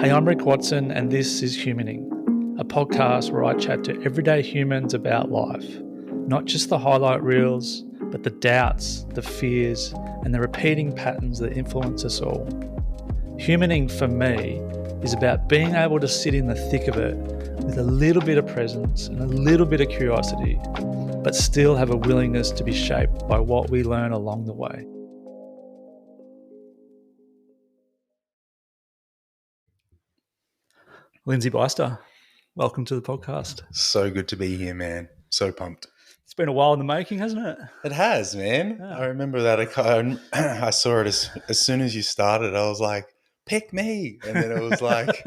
Hey, I'm Rick Watson, and this is Humaning, a podcast where I chat to everyday humans about life. Not just the highlight reels, but the doubts, the fears, and the repeating patterns that influence us all. Humaning for me is about being able to sit in the thick of it with a little bit of presence and a little bit of curiosity, but still have a willingness to be shaped by what we learn along the way. Linzey Beister, welcome to the podcast. So good to be here, man. So pumped. It's been a while in the making, hasn't it? It has, man. Yeah. I remember that. I saw it as soon as you started. I was like, pick me. And then it was like,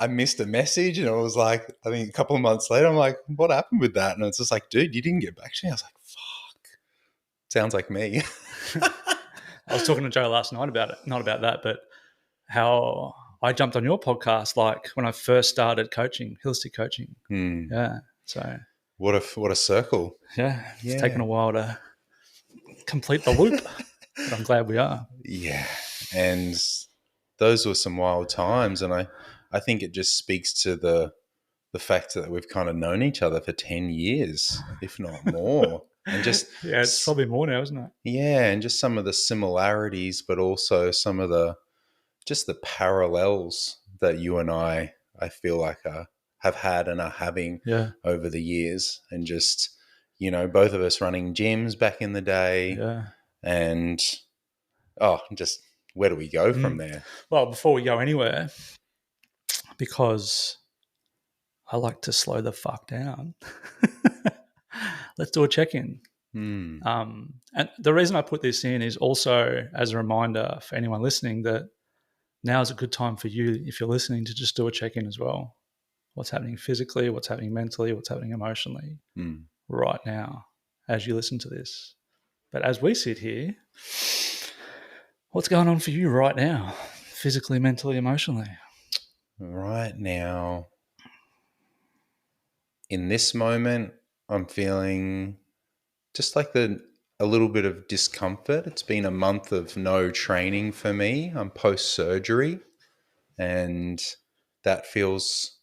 I missed a message. And it was like, I think a couple of months later, I'm like, what happened with that? And it's just like, dude, you didn't get back to me. I was like, fuck. Sounds like me. I was talking to Joe last night about it. Not about that, but how I jumped on your podcast like when I first started coaching, holistic coaching. Yeah. So what a circle. Yeah. It's taken a while to complete the loop, but I'm glad we are. Yeah. And those were some wild times. And I think it just speaks to the fact that we've kind of known each other for 10 years, if not more. And just yeah, it's probably more now, isn't it? Yeah, and just some of the similarities, but also some of the parallels that you and I feel like have had and are having over the years. And just, both of us running gyms back in the day. Yeah. And just where do we go from there? Well, before we go anywhere, because I like to slow the fuck down, let's do a check-in. And the reason I put this in is also as a reminder for anyone listening that now is a good time for you, if you're listening, to just do a check-in as well. What's happening physically, what's happening mentally, what's happening emotionally right now as you listen to this. But as we sit here, what's going on for you right now, physically, mentally, emotionally? Right now, in this moment, I'm feeling just like a little bit of discomfort. It's been a month of no training for me. I'm post-surgery, and that feels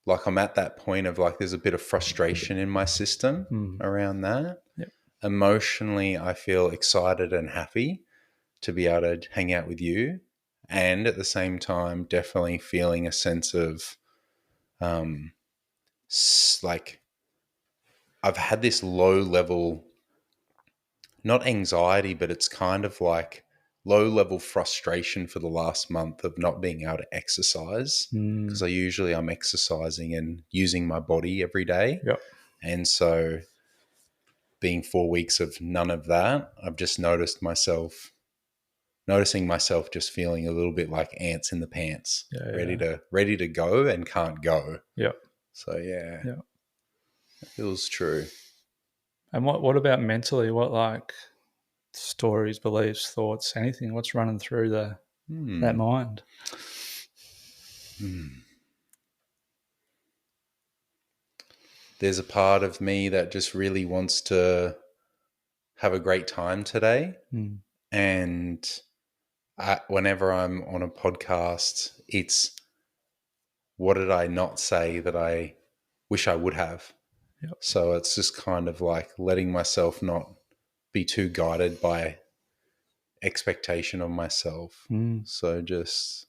like I'm at that point of like there's a bit of frustration in my system around that. Yep. Emotionally, I feel excited and happy to be able to hang out with you, and at the same time definitely feeling a sense of like I've had this low level, not anxiety, but it's kind of like low level frustration for the last month of not being able to exercise, because I'm exercising and using my body every day. Yep. And so being 4 weeks of none of that, I've just noticing myself just feeling a little bit like ants in the pants, ready to go and can't go. Yep. So yeah. It feels true. And what about mentally? What like stories, beliefs, thoughts, anything? What's running through that mind? There's a part of me that just really wants to have a great time today. And whenever I'm on a podcast, it's what did I not say that I wish I would have? Yep. So it's just kind of like letting myself not be too guided by expectation of myself. So just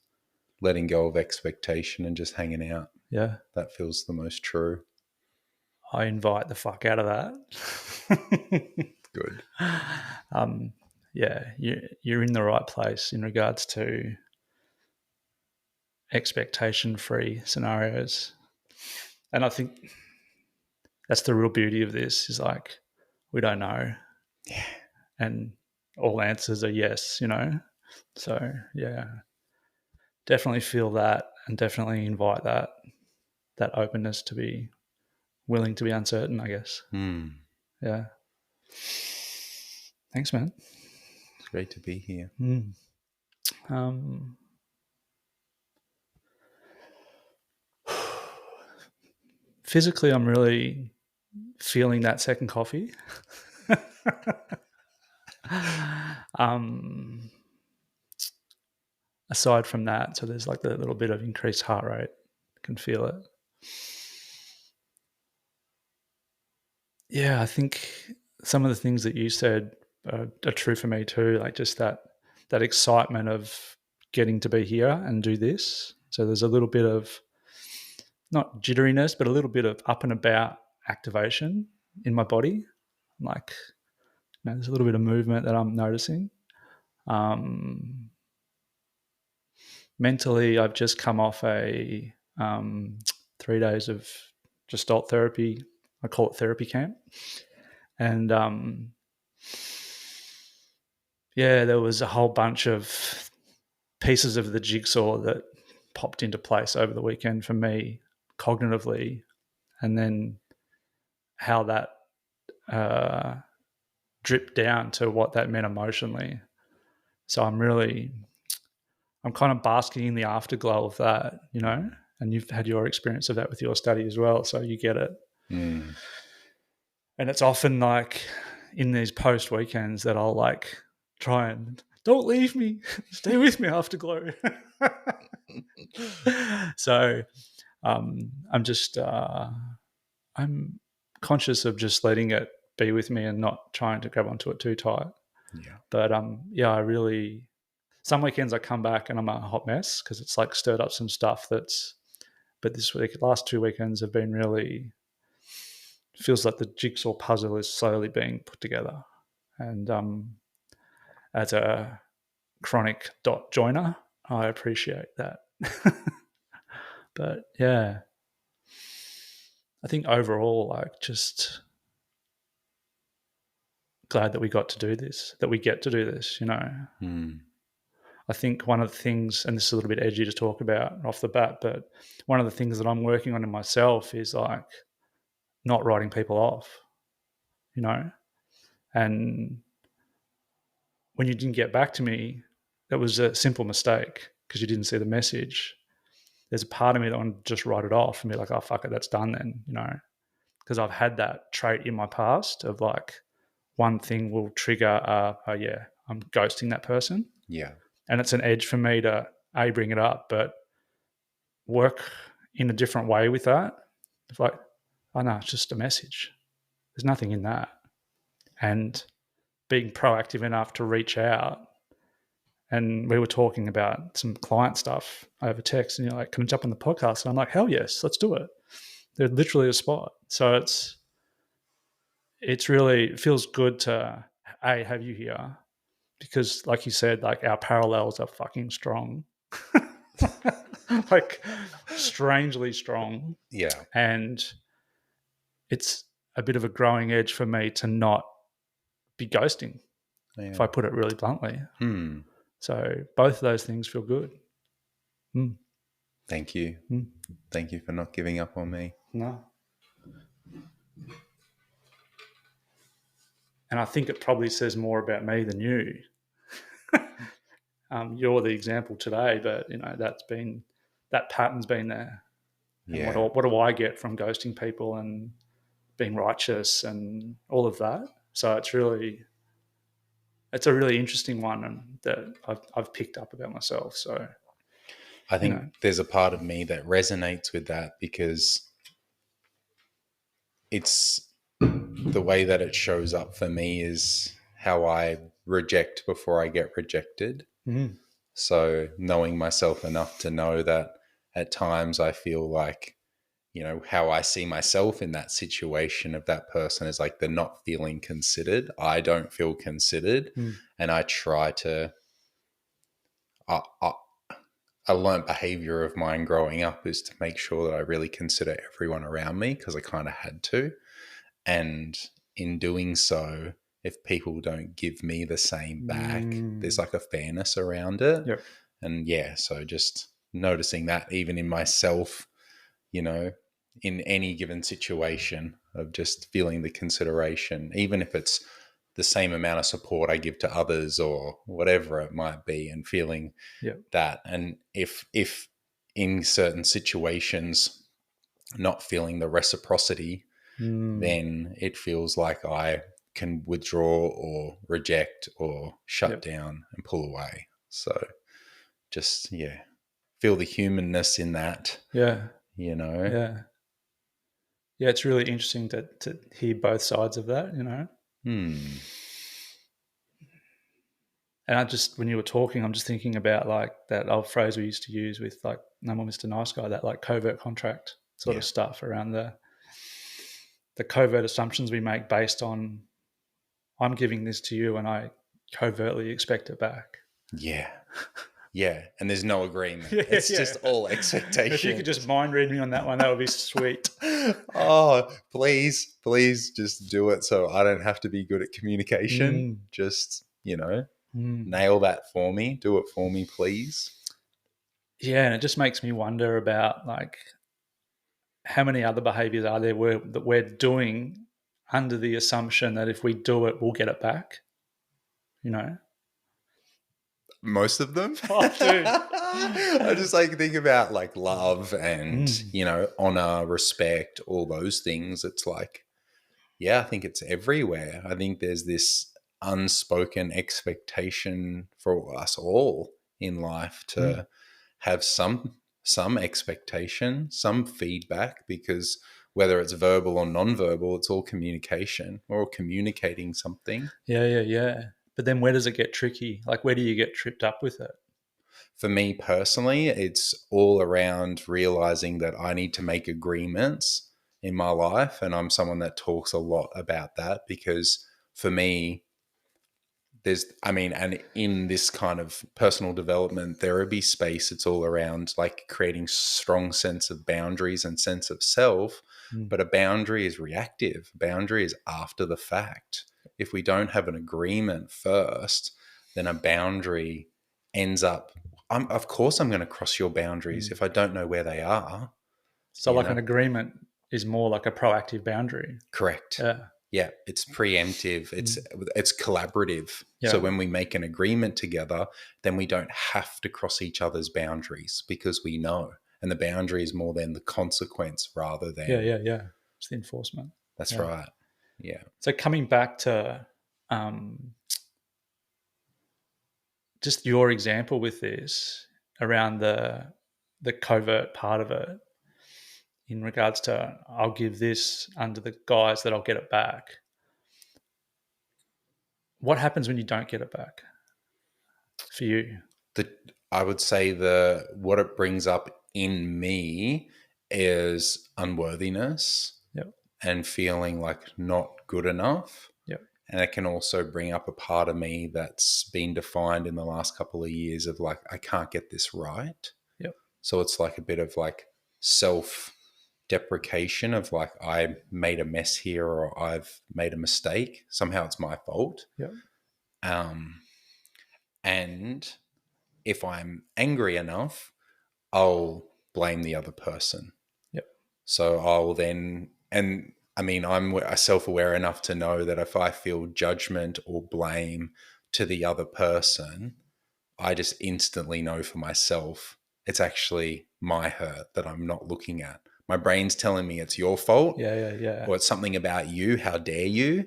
letting go of expectation and just hanging out. Yeah. That feels the most true. I invite the fuck out of that. Good. Yeah, you're in the right place in regards to expectation-free scenarios. And I think that's the real beauty of this is like, we don't know. Yeah. And all answers are yes, So, yeah, definitely feel that and definitely invite that openness to be willing to be uncertain, I guess. Yeah. Thanks, man. It's great to be here. Physically, I'm really feeling that second coffee. aside from that, so there's like the little bit of increased heart rate. Can feel it. Yeah, I think some of the things that you said are true for me too. Like just that excitement of getting to be here and do this. So there's a little bit of not jitteriness, but a little bit of up and about activation in my body. Like, there's a little bit of movement that I'm noticing. Mentally, I've just come off a 3 days of Gestalt therapy. I call it therapy camp. And there was a whole bunch of pieces of the jigsaw that popped into place over the weekend for me cognitively, and then how that dripped down to what that meant emotionally. So I'm kind of basking in the afterglow of that, and you've had your experience of that with your study as well, so you get it. Mm. And it's often like in these post weekends that I'll like try and don't leave me, stay with me, afterglow. So I'm just I'm conscious of just letting it be with me and not trying to grab onto it too tight. Yeah. But I really, some weekends I come back and I'm a hot mess because it's like stirred up some stuff but this week, last 2 weekends have been really, feels like the jigsaw puzzle is slowly being put together. And as a chronic dot joiner, I appreciate that. But yeah, I think overall, like, just glad that we got to do this, that we get to do this, I think one of the things, and this is a little bit edgy to talk about off the bat, but one of the things that I'm working on in myself is like not writing people off, and when you didn't get back to me, that was a simple mistake because you didn't see the message. There's a part of me that want to just write it off and be like, oh, fuck it, that's done then, because I've had that trait in my past of like one thing will trigger, I'm ghosting that person. Yeah. And it's an edge for me to bring it up, but work in a different way with that. It's like, oh no, it's just a message. There's nothing in that. And being proactive enough to reach out. And we were talking about some client stuff over text, and you're like, can I jump on the podcast? And I'm like, hell yes, let's do it. They're literally a spot. So it's really, it feels good to have you here, because like you said, like our parallels are fucking strong. Like strangely strong. Yeah. And it's a bit of a growing edge for me to not be ghosting, if I put it really bluntly. So both of those things feel good. Thank you. Thank you for not giving up on me. No. And I think it probably says more about me than you. You're the example today, but that pattern's been there. Yeah. And what do I get from ghosting people and being righteous and all of that? So it's a really interesting one, and that I've picked up about myself. So I think there's a part of me that resonates with that, because it's the way that it shows up for me is how I reject before I get rejected. Mm-hmm. So knowing myself enough to know that at times I feel like, how I see myself in that situation of that person is like they're not feeling considered. I don't feel considered. And I try to, a learned behavior of mine growing up is to make sure that I really consider everyone around me, because I kind of had to. And in doing so, if people don't give me the same back, there's like a fairness around it. Yep. And so just noticing that even in myself, in any given situation, of just feeling the consideration, even if it's the same amount of support I give to others or whatever it might be, and feeling that. And if in certain situations not feeling the reciprocity, then it feels like I can withdraw or reject or shut down and pull away. So just, feel the humanness in that, Yeah. you know? Yeah. Yeah. It's really interesting to hear both sides of that, And I just, when you were talking, I'm just thinking about like that old phrase we used to use with like "No more Mr. Nice Guy," that like covert contract sort of stuff around the covert assumptions we make based on I'm giving this to you and I covertly expect it back. Yeah. Yeah. And there's no agreement. Yeah, It's yeah. just all expectation. If you could just mind read me on that one, that would be sweet. Oh, please just do it so I don't have to be good at communication. Just, nail that for me. Do it for me, please. Yeah, and it just makes me wonder about like how many other behaviors are there that we're doing under the assumption that if we do it, we'll get it back. Most of them. Oh, dude. I just like think about like love and, honor, respect, all those things. It's like, I think it's everywhere. I think there's this unspoken expectation for us all in life to have some expectation, some feedback, because whether it's verbal or non-verbal, it's all communication. We're all communicating something. Yeah. But then where does it get tricky? Like, where do you get tripped up with it? For me personally, it's all around realizing that I need to make agreements in my life. And I'm someone that talks a lot about that because for me, and in this kind of personal development therapy space, it's all around like creating strong sense of boundaries and sense of self. But a boundary is reactive. A boundary is after the fact. If we don't have an agreement first, then a boundary ends up, of course I'm going to cross your boundaries if I don't know where they are. So like an agreement is more like a proactive boundary. Correct. Yeah, it's preemptive. It's collaborative. Yeah. So when we make an agreement together, then we don't have to cross each other's boundaries because we know. And the boundary is more than the consequence rather than... Yeah. It's the enforcement. That's right. Yeah. So coming back to just your example with this around the covert part of it, in regards to I'll give this under the guise that I'll get it back. What happens when you don't get it back for you? I would say what it brings up in me is unworthiness and feeling like not good enough. And it can also bring up a part of me that's been defined in the last couple of years of like, I can't get this right. So it's like a bit of like self-deprecation of like, I made a mess here or I've made a mistake. Somehow it's my fault. And if I'm angry enough, I'll blame the other person. So I'll then, and I mean, I'm self-aware enough to know that if I feel judgment or blame to the other person, I just instantly know for myself, it's actually my hurt that I'm not looking at. My brain's telling me it's your fault. Yeah. Or it's something about you. How dare you?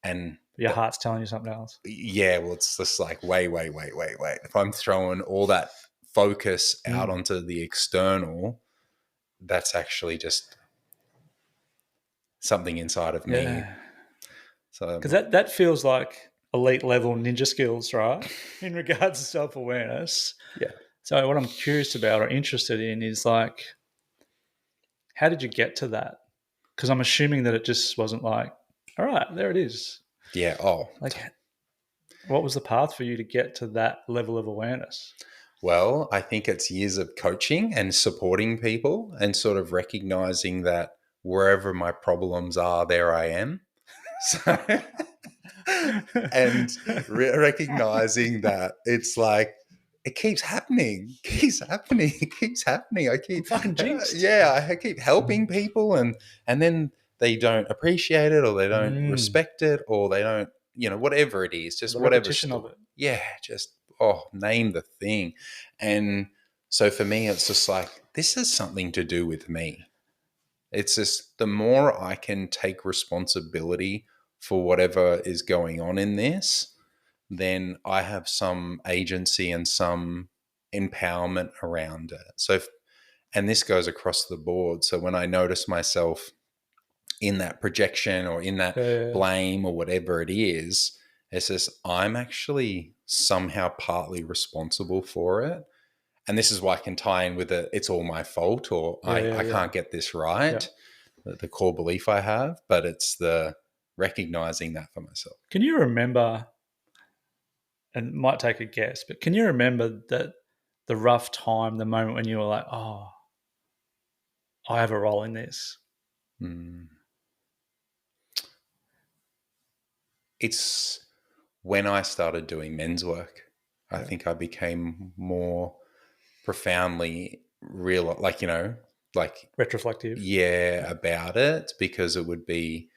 And your heart's telling you something else. Yeah, well, it's just like, wait. If I'm throwing all that focus out onto the external, that's actually just something inside of me. So, because that feels like elite level ninja skills, right? In regards to self-awareness. Yeah. So what I'm curious about or interested in is like, how did you get to that? Because I'm assuming that it just wasn't like, all right, there it is. Yeah. What was the path for you to get to that level of awareness? Well, I think it's years of coaching and supporting people and sort of recognizing that wherever my problems are, there I am. So, and recognizing that it's like, it keeps happening. I keep fucking jinxed. I keep helping people and then they don't appreciate it or they don't respect it or they don't, whatever it is, just whatever. Repetition of it. Yeah, just name the thing. And so for me, it's just like, this has something to do with me. It's just the more I can take responsibility for whatever is going on in this, then I have some agency and some empowerment around it. So, and this goes across the board. So when I notice myself in that projection or in that blame or whatever it is, it says, I'm actually somehow partly responsible for it. And this is why I can tie in with it's all my fault, or I can't get this right, the core belief I have, but it's the recognizing that for myself. Can you remember, and might take a guess, but can you remember that the rough time, the moment when you were like, oh, I have a role in this? It's when I started doing men's work. I think I became more profoundly real, like, Retroflective. About it, because it would be,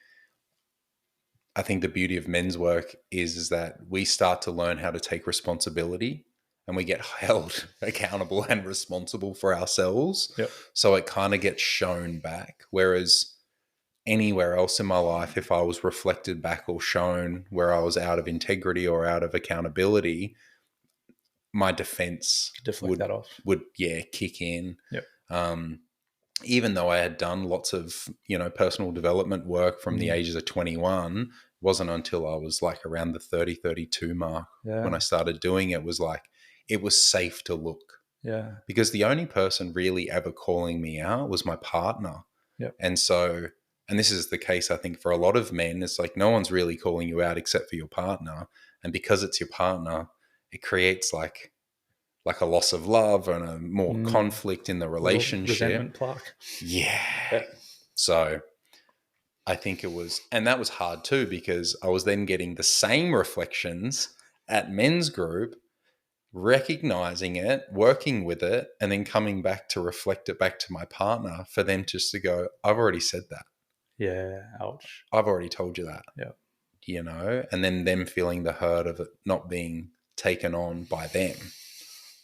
I think the beauty of men's work is that we start to learn how to take responsibility, and we get held accountable and responsible for ourselves. Yep. So it kind of gets shown back. Whereas anywhere else in my life, if I was reflected back or shown where I was out of integrity or out of accountability, my defense would kick in. Yep. Even though I had done lots of, personal development work from the ages of 21, wasn't until I was like around the 30, 32 mark when I started doing it, was like, it was safe to look. Yeah. Because the only person really ever calling me out was my partner. Yep. And so, and this is the case, I think, for a lot of men, it's like no one's really calling you out except for your partner. And because it's your partner, it creates like a loss of love and a more conflict in the relationship. Resentment plaque. Yeah. So I think it was, and that was hard too, because I was then getting the same reflections at men's group, recognizing it, working with it, and then coming back to reflect it back to my partner for them just to go, I've already said that. Yeah. Ouch. I've already told you that. Yeah. And then them feeling the hurt of it not being taken on by them.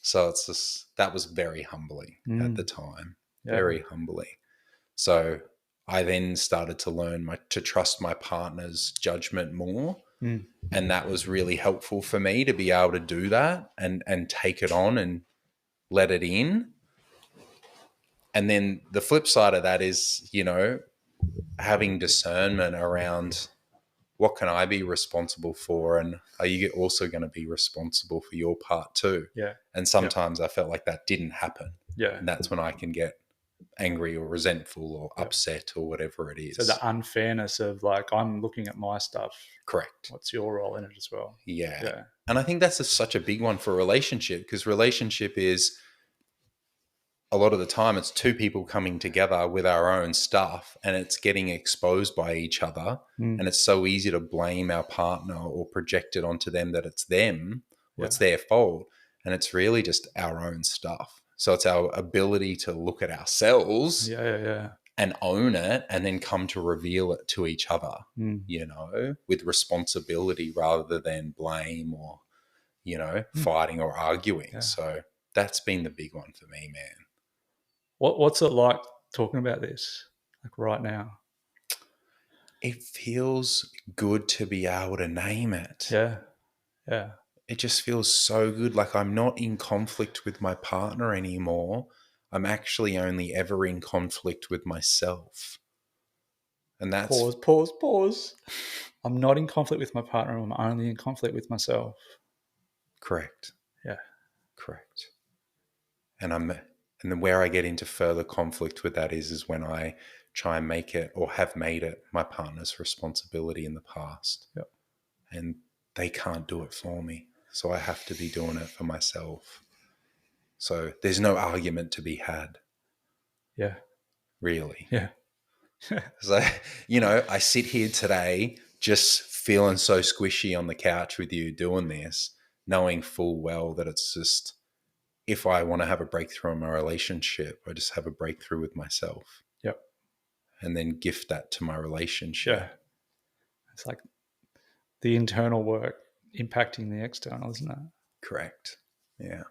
So it's just, that was very humbling at the time, very humbling. So I then started to learn to trust my partner's judgment more. And that was really helpful for me to be able to do that and take it on and let it in. And then the flip side of that is, having discernment around what can I be responsible for, and are you also going to be responsible for your part too? Yeah. And sometimes I felt like that didn't happen. Yeah. And that's when I can get angry or resentful or upset or whatever it is. So the unfairness of like, I'm looking at my stuff. Correct. What's your role in it as well? Yeah. And I think that's such a big one for a relationship, because relationship is, a lot of the time, it's two people coming together with our own stuff, and it's getting exposed by each other. And it's so easy to blame our partner or project it onto them that it's them or it's their fault. And it's really just our own stuff. So it's our ability to look at ourselves and own it, and then come to reveal it to each other, with responsibility rather than blame or, fighting or arguing. Yeah. So that's been the big one for me, man. What's it like talking about this, like right now? It feels good to be able to name it. Yeah. Yeah. It just feels so good. Like I'm not in conflict with my partner anymore. I'm actually only ever in conflict with myself. And that's... Pause. I'm not in conflict with my partner. I'm only in conflict with myself. Correct. Yeah. Correct. And then where I get into further conflict with that is when I try and make it, or have made it, my partner's responsibility in the past. Yep. And they can't do it for me. So I have to be doing it for myself. So there's no argument to be had. Yeah. Really. Yeah. So, I sit here today just feeling so squishy on the couch with you doing this, knowing full well that it's just, if I want to have a breakthrough in my relationship, I just have a breakthrough with myself. Yep. And then gift that to my relationship. Yeah. It's like the internal work impacting the external, isn't it? Correct. Yeah.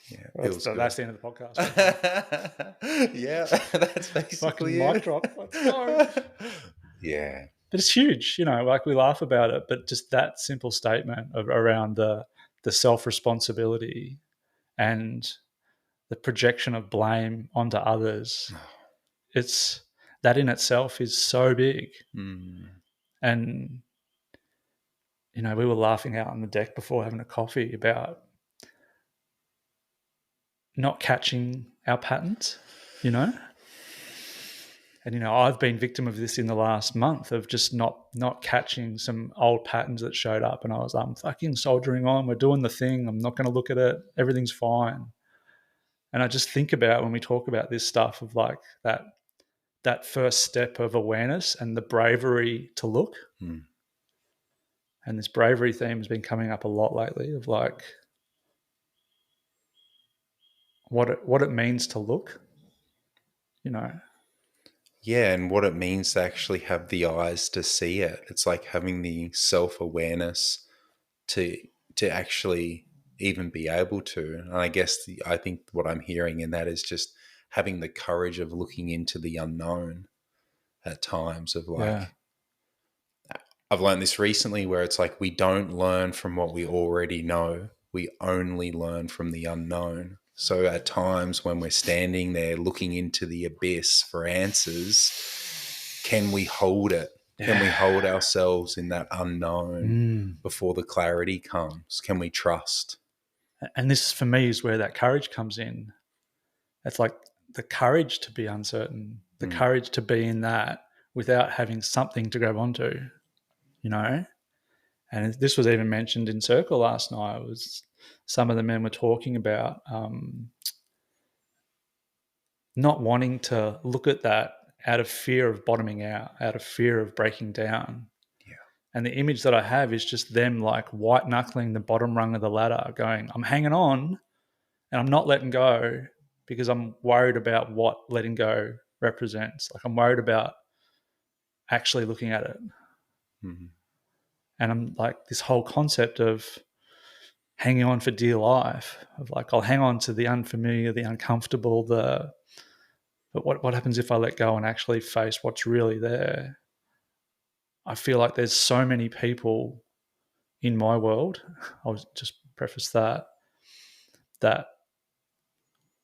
Yeah. Well, that's the end of the podcast. Yeah. That's basically fucking mic drop. Let's go. Yeah. But it's huge, like we laugh about it, but just that simple statement around the self-responsibility and the projection of blame onto others. It's that in itself is so big. And we were laughing out on the deck before having a coffee about not catching our patterns, And I've been victim of this in the last month, of just not catching some old patterns that showed up, and I'm fucking soldiering on. We're doing the thing. I'm not going to look at it. Everything's fine. And I just think about when we talk about this stuff of like that first step of awareness and the bravery to look. And this bravery theme has been coming up a lot lately, of like what it means to look, Yeah, and what it means to actually have the eyes to see it. It's like having the self-awareness to actually even be able to. And I guess I think what I'm hearing in that is just having the courage of looking into the unknown at times, of like, I've learned this recently, where it's like we don't learn from what we already know. We only learn from the unknown. So at times when we're standing there looking into the abyss for answers, can we hold it? Yeah. Can we hold ourselves in that unknown before the clarity comes? Can we trust? And this, for me, is where that courage comes in. It's like the courage to be uncertain, the courage to be in that without having something to grab onto, And this was even mentioned in Circle last night. It was some of the men were talking about not wanting to look at that out of fear of bottoming out of fear of breaking down. Yeah. And the image that I have is just them like white knuckling the bottom rung of the ladder, going, I'm hanging on and I'm not letting go because I'm worried about what letting go represents. Like, I'm worried about actually looking at it. And I'm like, this whole concept of hanging on for dear life, of like, I'll hang on to the unfamiliar, the uncomfortable, but what happens if I let go and actually face what's really there? I feel like there's so many people in my world, I'll just preface that I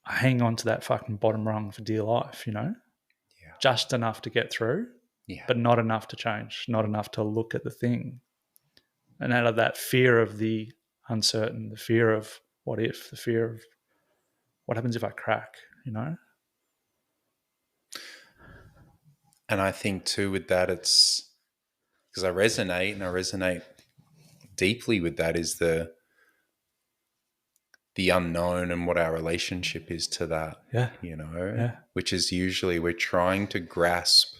hang on to that fucking bottom rung for dear life, Yeah. Just enough to get through, but not enough to change, not enough to look at the thing. And out of that fear of the uncertain, the fear of what if, the fear of what happens if I crack, And I think too with that, it's because I resonate deeply with that, is the unknown and what our relationship is to that, which is usually we're trying to grasp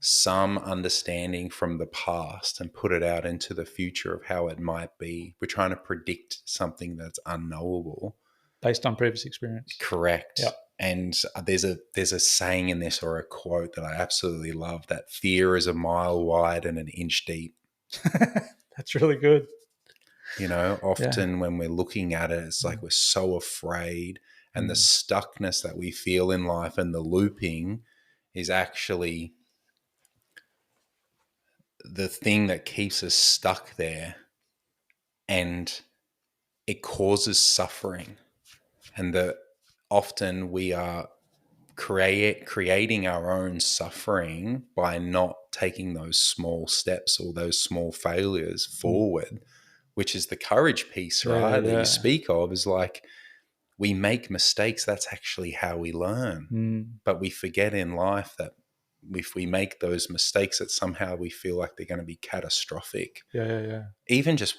some understanding from the past and put it out into the future of how it might be. We're trying to predict something that's unknowable. Based on previous experience. Correct. Yep. And there's a saying in this, or a quote, that I absolutely love, that fear is a mile wide and an inch deep. That's really good. Often when we're looking at it, it's like we're so afraid, and the stuckness that we feel in life and the looping is actually the thing that keeps us stuck there, and it causes suffering. And often we are creating our own suffering by not taking those small steps or those small failures forward, which is the courage piece, right? That you speak of, is like, we make mistakes. That's actually how we learn. But we forget in life that if we make those mistakes, that somehow we feel like they're going to be catastrophic. Even just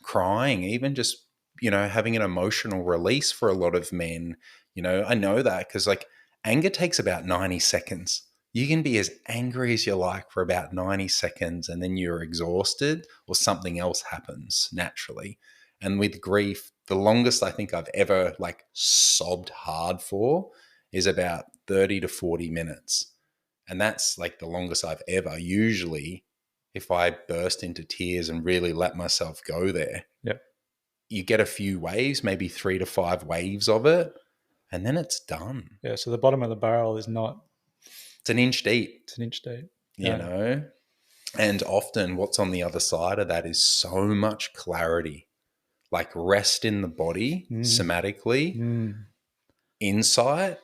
crying, even just, having an emotional release for a lot of men. I know that because like anger takes about 90 seconds. You can be as angry as you like for about 90 seconds and then you're exhausted or something else happens naturally. And with grief, the longest I think I've ever like sobbed hard for is about 30 to 40 minutes. And that's like the longest I've ever. Usually, if I burst into tears and really let myself go there, you get a few waves, maybe 3 to 5 waves of it, and then it's done. Yeah, so the bottom of the barrel is not... It's an inch deep. It's an inch deep. And often what's on the other side of that is so much clarity. like rest in the body somatically, insight,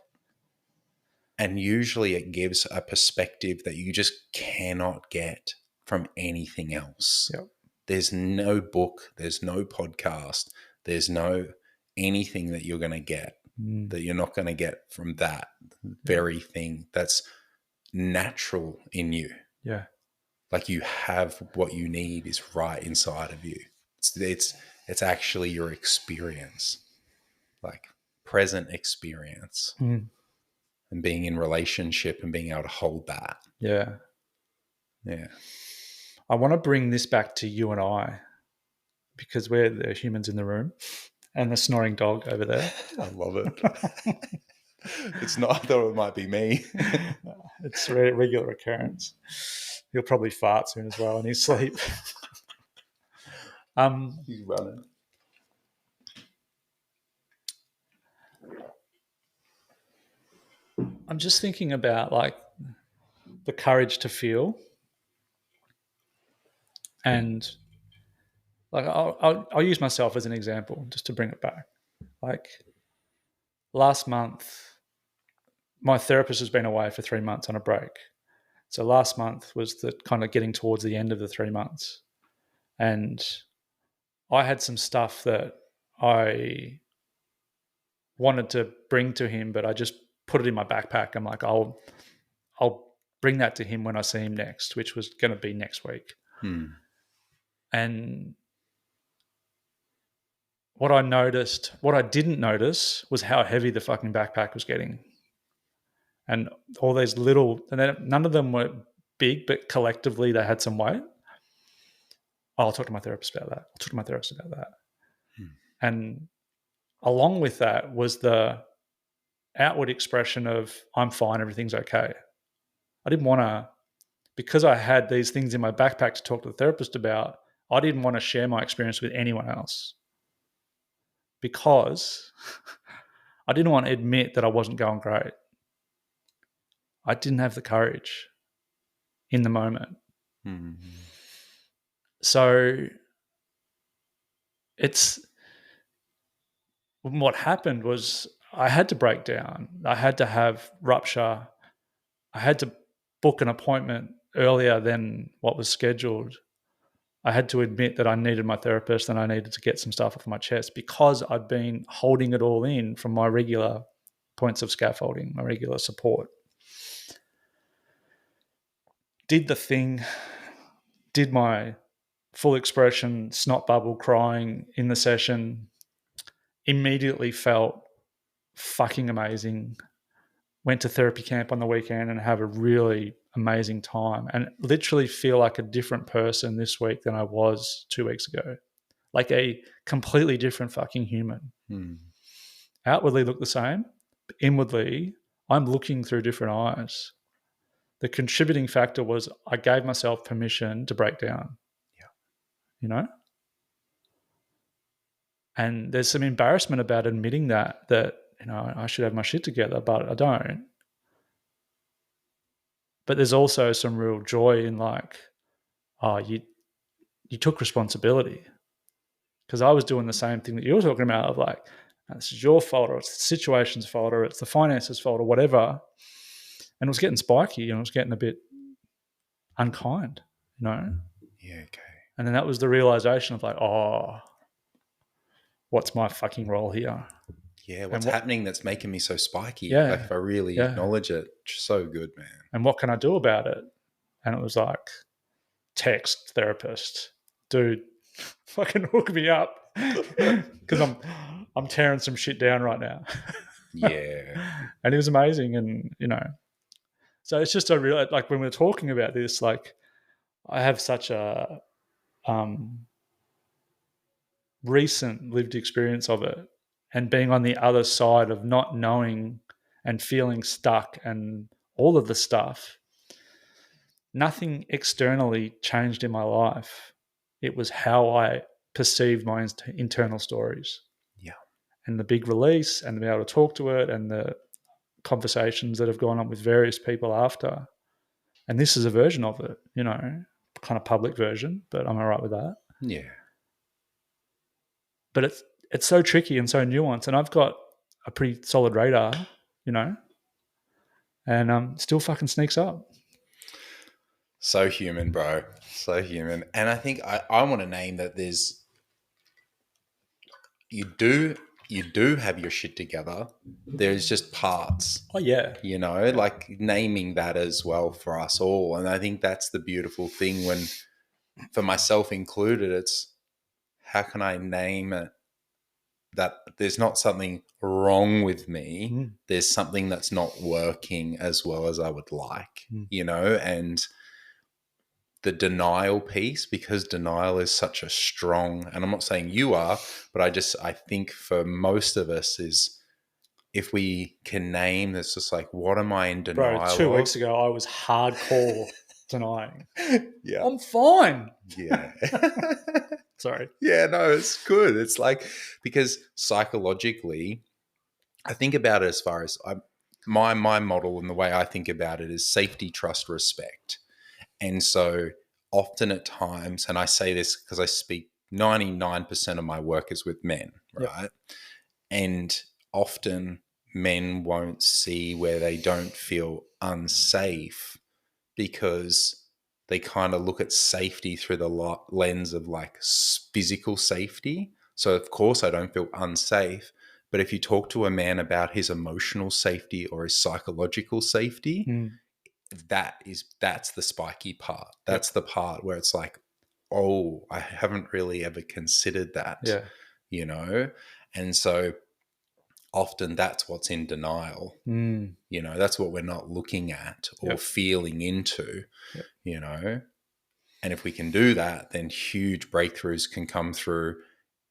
and usually it gives a perspective that you just cannot get from anything else. Yep. There's no book, there's no podcast, there's no anything that you're going to get that you're not going to get from that very thing that's natural in you. Yeah. Like you have what you need is right inside of you. It's actually your experience, like present experience, and being in relationship and being able to hold that. Yeah. Yeah. I want to bring this back to you and I, because we're the humans in the room and the snoring dog over there. I love it. It's not, I thought it might be me. It's a regular occurrence. He'll probably fart soon as well in his sleep. He's running. I'm just thinking about like the courage to feel, and like I'll use myself as an example just to bring it back. Like last month, my therapist has been away for 3 months on a break. So last month was the kind of getting towards the end of the 3 months. And I had some stuff that I wanted to bring to him, but I just put it in my backpack. I'm like, I'll bring that to him when I see him next, which was going to be next week. And what I didn't notice was how heavy the fucking backpack was getting. And all these little, and then none of them were big, but collectively they had some weight. I'll talk to my therapist about that. And along with that was the outward expression of I'm fine, everything's okay. I didn't want to, because I had these things in my backpack to talk to the therapist about, I didn't want to share my experience with anyone else because I didn't want to admit that I wasn't going great. I didn't have the courage in the moment. So what happened was I had to break down. I had to have rupture. I had to book an appointment earlier than what was scheduled. I had to admit that I needed my therapist and I needed to get some stuff off my chest because I'd been holding it all in from my regular points of scaffolding, my regular support. Did the thing, did my full expression, snot bubble crying in the session, immediately felt fucking amazing. Went to therapy camp on the weekend and have a really amazing time and literally feel like a different person this week than I was 2 weeks ago. Like a completely different fucking human. Outwardly look the same, but inwardly I'm looking through different eyes. The contributing factor was I gave myself permission to break down. Yeah. You know? And there's some embarrassment about admitting that, you know, I should have my shit together, but I don't. But there's also some real joy in like, oh, you took responsibility. Because I was doing the same thing that you were talking about of like, this is your fault, or it's the situation's fault, or it's the finances' fault, or whatever. And it was getting spiky and it was getting a bit unkind, you know? Yeah, okay. And then that was the realization of like, oh, what's my fucking role here? Yeah, what's happening that's making me so spiky? Yeah. Like if I really acknowledge it, so good, man. And what can I do about it? And it was like, text therapist, dude, fucking hook me up because I'm tearing some shit down right now. Yeah. And it was amazing. And, you know, so it's just a real, like when we're talking about this, like I have such a recent lived experience of it and being on the other side of not knowing and feeling stuck and all of the stuff. Nothing externally changed in my life. It was how I perceived my internal stories. Yeah. And the big release and to be able to talk to it and the conversations that have gone on with various people after. And this is a version of it, you know, kind of public version, but I'm all right with that. Yeah. But it's so tricky and so nuanced. And I've got a pretty solid radar, and still fucking sneaks up. So human, bro. So human. And I think I want to name that you do have your shit together. There's just parts. Oh yeah. Like naming that as well for us all. And I think that's the beautiful thing when, for myself included, it's how can I name it that there's not something wrong with me. There's something that's not working as well as I would like, and the denial piece, because denial is such a strong, and I'm not saying you are, but I think for most of us is, if we can name, it's just like, what am I in denial Bro, 2 of? weeks ago, I was hardcore denying. Yeah. I'm fine. Yeah. Sorry. Yeah, no, it's good. It's like, because psychologically, I think about it as far as my model, and the way I think about it is safety, trust, respect. And so often at times, and I say this because I speak 99% of my work is with men, right? Yep. And often men won't see where they don't feel unsafe, because they kind of look at safety through the lens of like physical safety. So of course I don't feel unsafe. But if you talk to a man about his emotional safety or his psychological safety, that's the spiky part. That's the part where it's like, oh, I haven't really ever considered that. Yeah. And so often that's what's in denial. That's what we're not looking at or feeling into. And if we can do that, then huge breakthroughs can come through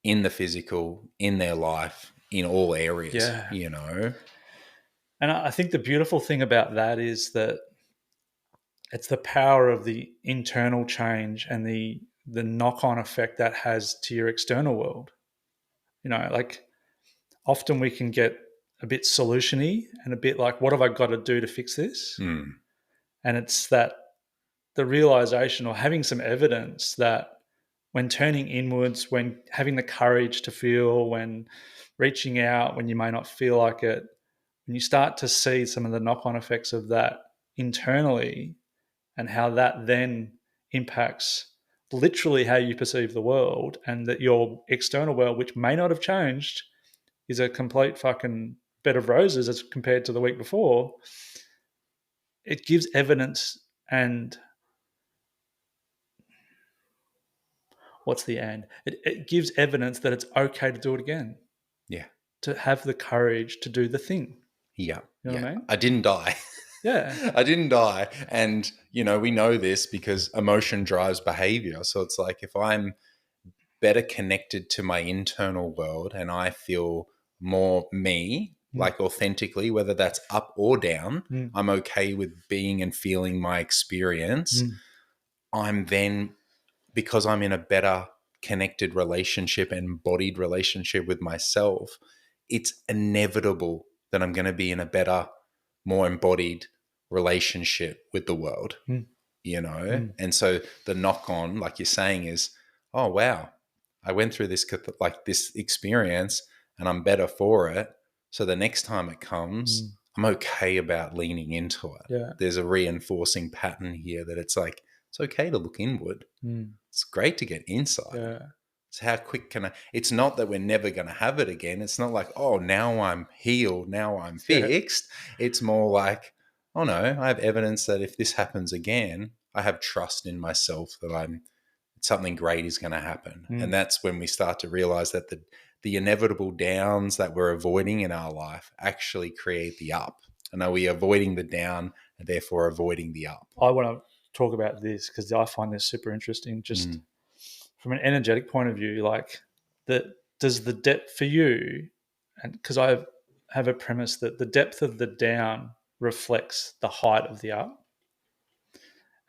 in the physical, in their life, in all areas. And I think the beautiful thing about that is that it's the power of the internal change and the knock-on effect that has to your external world. Like often we can get a bit solution-y and a bit like, what have I got to do to fix this? And it's that the realization, or having some evidence, that when turning inwards, when having the courage to feel, when reaching out, when you may not feel like it, when you start to see some of the knock-on effects of that internally, and how that then impacts literally how you perceive the world, and that your external world, which may not have changed, is a complete fucking bed of roses as compared to the week before, it gives evidence. And what's the and? It gives evidence that it's okay to do it again. Yeah. To have the courage to do the thing. Yeah. You know what I mean? I didn't die. Yeah. I didn't die. And, we know this because emotion drives behavior. So it's like, if I'm better connected to my internal world and I feel more me, like authentically, whether that's up or down, I'm okay with being and feeling my experience. I'm then, because I'm in a better connected relationship, embodied relationship with myself, it's inevitable that I'm going to be in a better, more embodied relationship with the world, And so the knock on, like you're saying, is, oh, wow, I went through this experience and I'm better for it. So the next time it comes, I'm okay about leaning into it. Yeah. There's a reinforcing pattern here that it's like, it's okay to look inward. It's great to get inside. Yeah. It's how quick can I? It's not that we're never going to have it again. It's not like, oh, now I'm healed, now I'm fixed. It's more like, oh no, I have evidence that if this happens again, I have trust in myself that something great is going to happen. And that's when we start to realize that the inevitable downs that we're avoiding in our life actually create the up. And are we avoiding the down and therefore avoiding the up? I want to talk about this because I find this super interesting. Just from an energetic point of view, like does the depth for you, and because I have a premise that the depth of the down reflects the height of the up.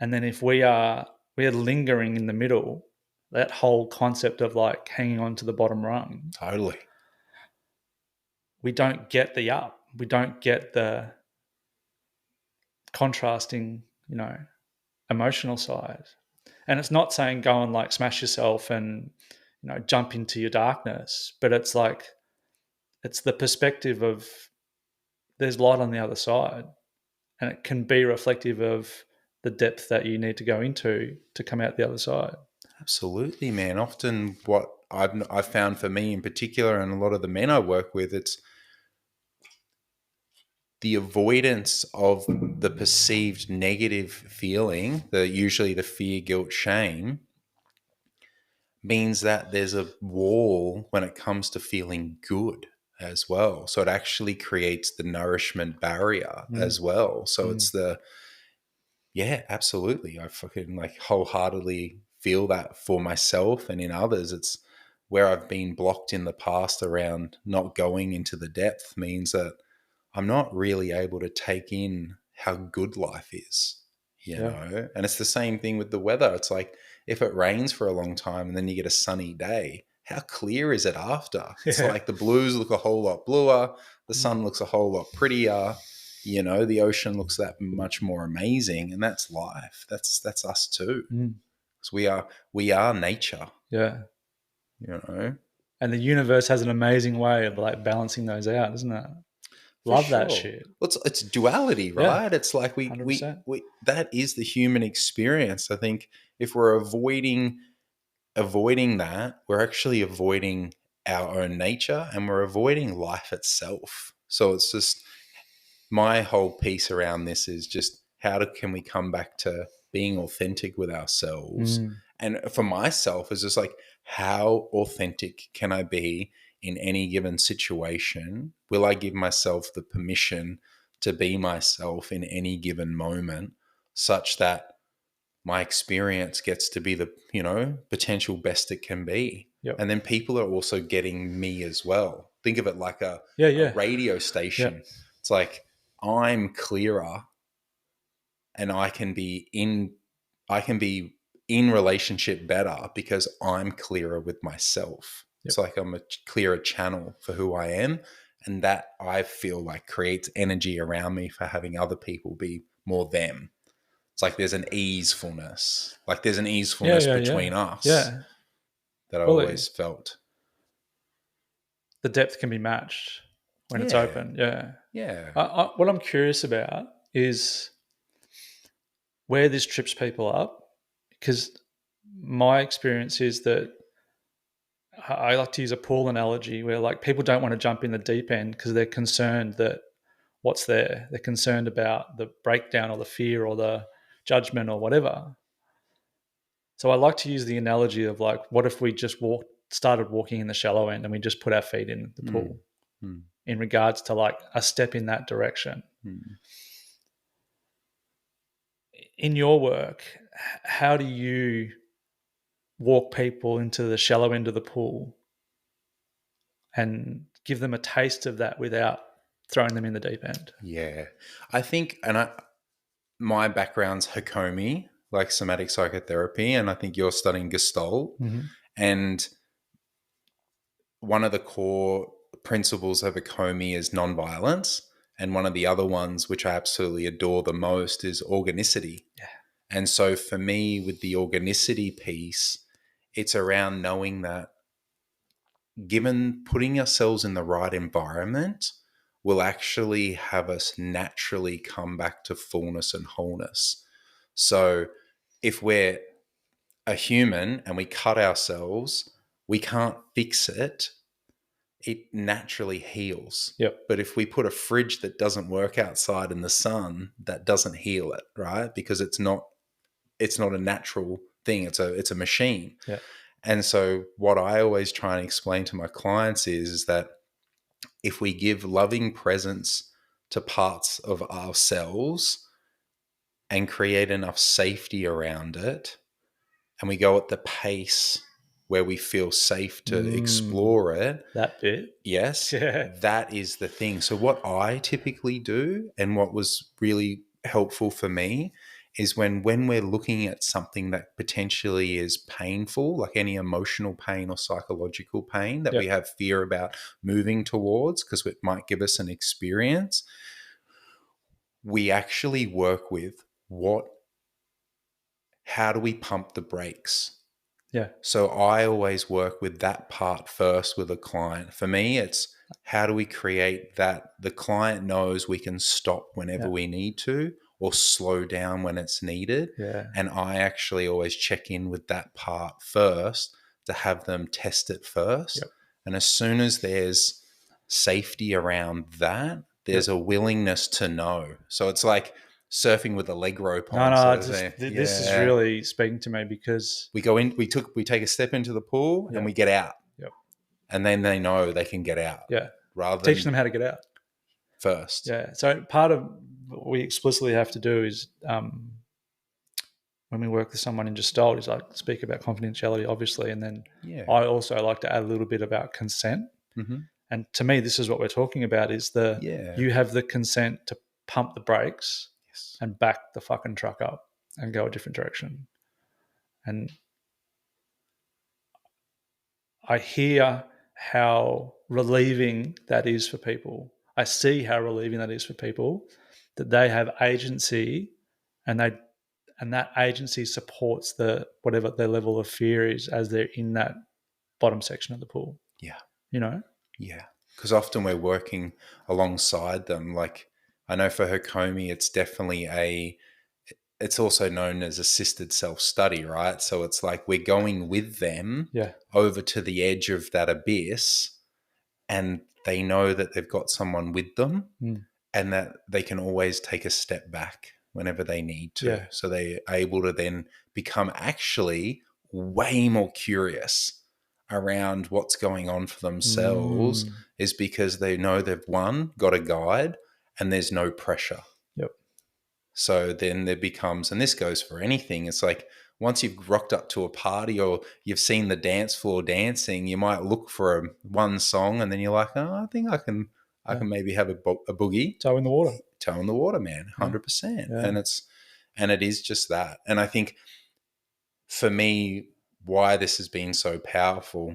And then if we're lingering in the middle, that whole concept of like hanging on to the bottom rung. Totally. We don't get the up. We don't get the contrasting, emotional side. And it's not saying go and like smash yourself and, jump into your darkness, but it's like, it's the perspective of there's light on the other side, and it can be reflective of the depth that you need to go into to come out the other side. Absolutely, man. Often what I've found for me in particular, and a lot of the men I work with, it's the avoidance of the perceived negative feeling, usually the fear, guilt, shame, means that there's a wall when it comes to feeling good as well. So it actually creates the nourishment barrier as well. So it's yeah, absolutely. I fucking like wholeheartedly feel that for myself and in others. It's where I've been blocked in the past around not going into the depth means that I'm not really able to take in how good life is, Yeah. And it's the same thing with the weather. It's like if it rains for a long time and then you get a sunny day, how clear is it after? It's Yeah. like the blues look a whole lot bluer, the sun looks a whole lot prettier, the ocean looks that much more amazing, and that's life. That's us too. Because we are nature, Yeah. you know. And the universe has an amazing way of like balancing those out, doesn't it? For Love that sure. shit. Well, it's duality, Yeah. right? It's like 100%. we that is the human experience. I think if we're avoiding that, we're actually avoiding our own nature and we're avoiding life itself. So it's just my whole piece around this is just can we come back to being authentic with ourselves? And for myself, it's just like, how authentic can I be in any given situation? Will I give myself the permission to be myself in any given moment such that my experience gets to be the, potential best it can be? Yep. And then people are also getting me as well. Think of it like a radio station. Yeah. It's like I'm clearer and I can be in relationship better because I'm clearer with myself. Yep. It's like I'm a clearer channel for who I am, and that I feel like creates energy around me for having other people be more them. It's like there's an easefulness. Like there's an easefulness between us Yeah. that I Fully. always felt. The depth can be matched when it's Yeah. open. Yeah. Yeah. What I'm curious about is where this trips people up, because my experience is that I like to use a pool analogy where like people don't want to jump in the deep end because they're concerned that what's there. They're concerned about the breakdown or the fear or the judgment or whatever. So I like to use the analogy of like, what if we just started walking in the shallow end and we just put our feet in the pool in regards to like a step in that direction. In your work, how do you walk people into the shallow end of the pool and give them a taste of that without throwing them in the deep end? Yeah. I think, my background's Hakomi, like somatic psychotherapy, and I think you're studying Gestalt. And one of the core principles of Hakomi is nonviolence. And one of the other ones, which I absolutely adore the most, is organicity. Yeah. And so for me, with the organicity piece, it's around knowing that given putting ourselves in the right environment will actually have us naturally come back to fullness and wholeness. So if we're a human and we cut ourselves, we can't fix it. It naturally heals. Yep. But if we put a fridge that doesn't work outside in the sun, that doesn't heal it, right? Because it's not a natural thing. It's a machine. Yeah. And so what I always try and explain to my clients is that if we give loving presence to parts of ourselves and create enough safety around it, and we go at the pace where we feel safe to explore it. That bit. Yes. Yeah. That is the thing. So what I typically do, and what was really helpful for me, is when we're looking at something that potentially is painful, like any emotional pain or psychological pain that we have fear about moving towards because it might give us an experience, we actually work with how do we pump the brakes? Yeah. So I always work with that part first with a client. For me, it's how do we create that the client knows we can stop whenever Yeah. we need to or slow down when it's needed. Yeah. And I actually always check in with that part first to have them test it first. Yep. And as soon as there's safety around that, there's Yep. a willingness to know. So it's like surfing with a leg rope on, No, sort of thing. this is Yeah. really speaking to me because We go in, we take a step into the pool and we get out. Yep. And then they know they can get out. Yeah. Rather Teaching than them how to get out. first. Yeah. So part of what we explicitly have to do is when we work with someone in Gestalt is like speak about confidentiality, obviously, and then I also like to add a little bit about consent. Mm-hmm. And to me, this is what we're talking about: is you have the consent to pump the brakes and back the fucking truck up and go a different direction. And I hear how relieving that is for people. I see how relieving that is for people, that they have agency and that agency supports whatever their level of fear is as they're in that bottom section of the pool. Yeah. You know? Yeah. Because often we're working alongside them. Like I know for Hakomi, it's definitely it's also known as assisted self-study, right? So it's like we're going with them over to the edge of that abyss and they know that they've got someone with them and that they can always take a step back whenever they need to. Yeah. So they are able to then become actually way more curious around what's going on for themselves is because they know they've got a guide and there's no pressure. Yep. So then there becomes, and this goes for anything, it's like once you've rocked up to a party or you've seen the dance floor dancing, you might look for one song and then you're like, oh, I think I can maybe have a boogie. Toe in the water. Toe in the water, man, 100%. Yeah. And it is just that. And I think for me, why this has been so powerful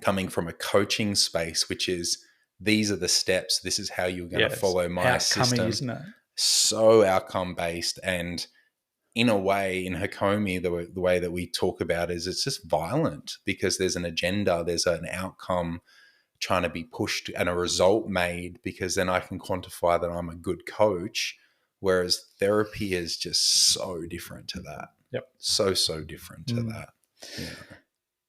coming from a coaching space, which is these are the steps, this is how you're going to follow my system. Isn't it? So outcome based, and in a way, in Hakomi, the way that we talk about is it's just violent because there's an agenda, there's an outcome trying to be pushed and a result made because then I can quantify that I'm a good coach. Whereas therapy is just so different to that. Yep. So different to that. Yeah.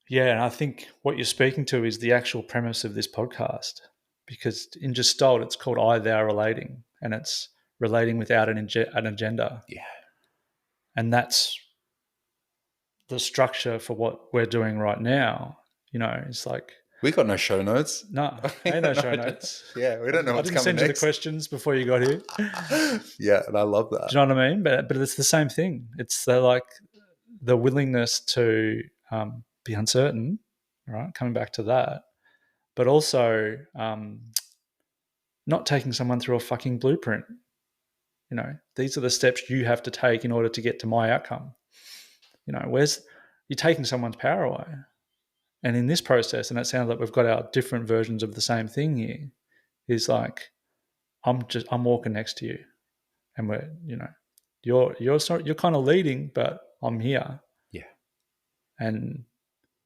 Yeah, and I think what you're speaking to is the actual premise of this podcast, because in Gestalt it's called I, thou relating, and it's relating without an agenda. Yeah. And that's the structure for what we're doing right now. You know, it's like we got no show notes. No, ain't no show notes. Yeah, we don't know what's coming next. I didn't send you the questions before you got here. Yeah, and I love that. Do you know what I mean? But it's the same thing. It's the willingness to be uncertain, right? Coming back to that, but also not taking someone through a fucking blueprint. You know, these are the steps you have to take in order to get to my outcome. You know, you're taking someone's power away. And in this process, and it sounds like we've got our different versions of the same thing here, is like I'm walking next to you, and we're, you know, you're kind of leading, but I'm here. Yeah. And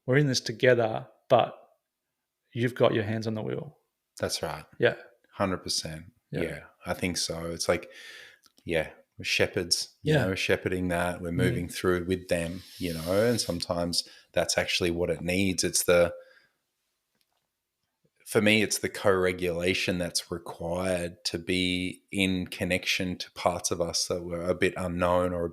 we're in this together, but you've got your hands on the wheel. That's right. Yeah. 100%. Yeah, I think so. It's like, we're shepherds, you know, shepherding that. We're moving through with them, you know, and sometimes that's actually what it needs. For me, it's the co-regulation that's required to be in connection to parts of us that we're a bit unknown or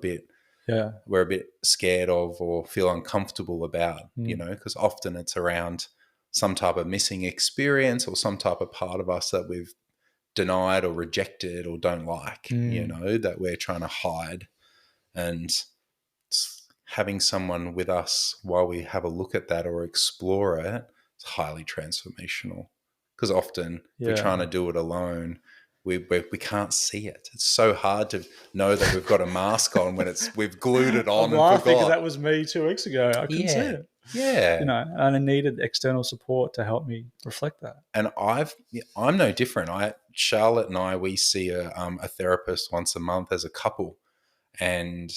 we're a bit scared of or feel uncomfortable about, you know, because often it's around some type of missing experience or some type of part of us that we've denied or rejected or don't like, you know, that we're trying to hide. And having someone with us while we have a look at that or explore it, it's highly transformational. Because often if we're trying to do it alone, we can't see it. It's so hard to know that we've got a mask on when we've glued it on. I'm laughing because that was me 2 weeks ago. I couldn't see it. Yeah. You know, and I needed external support to help me reflect that. And I'm no different. Charlotte and I, we see a therapist once a month as a couple. And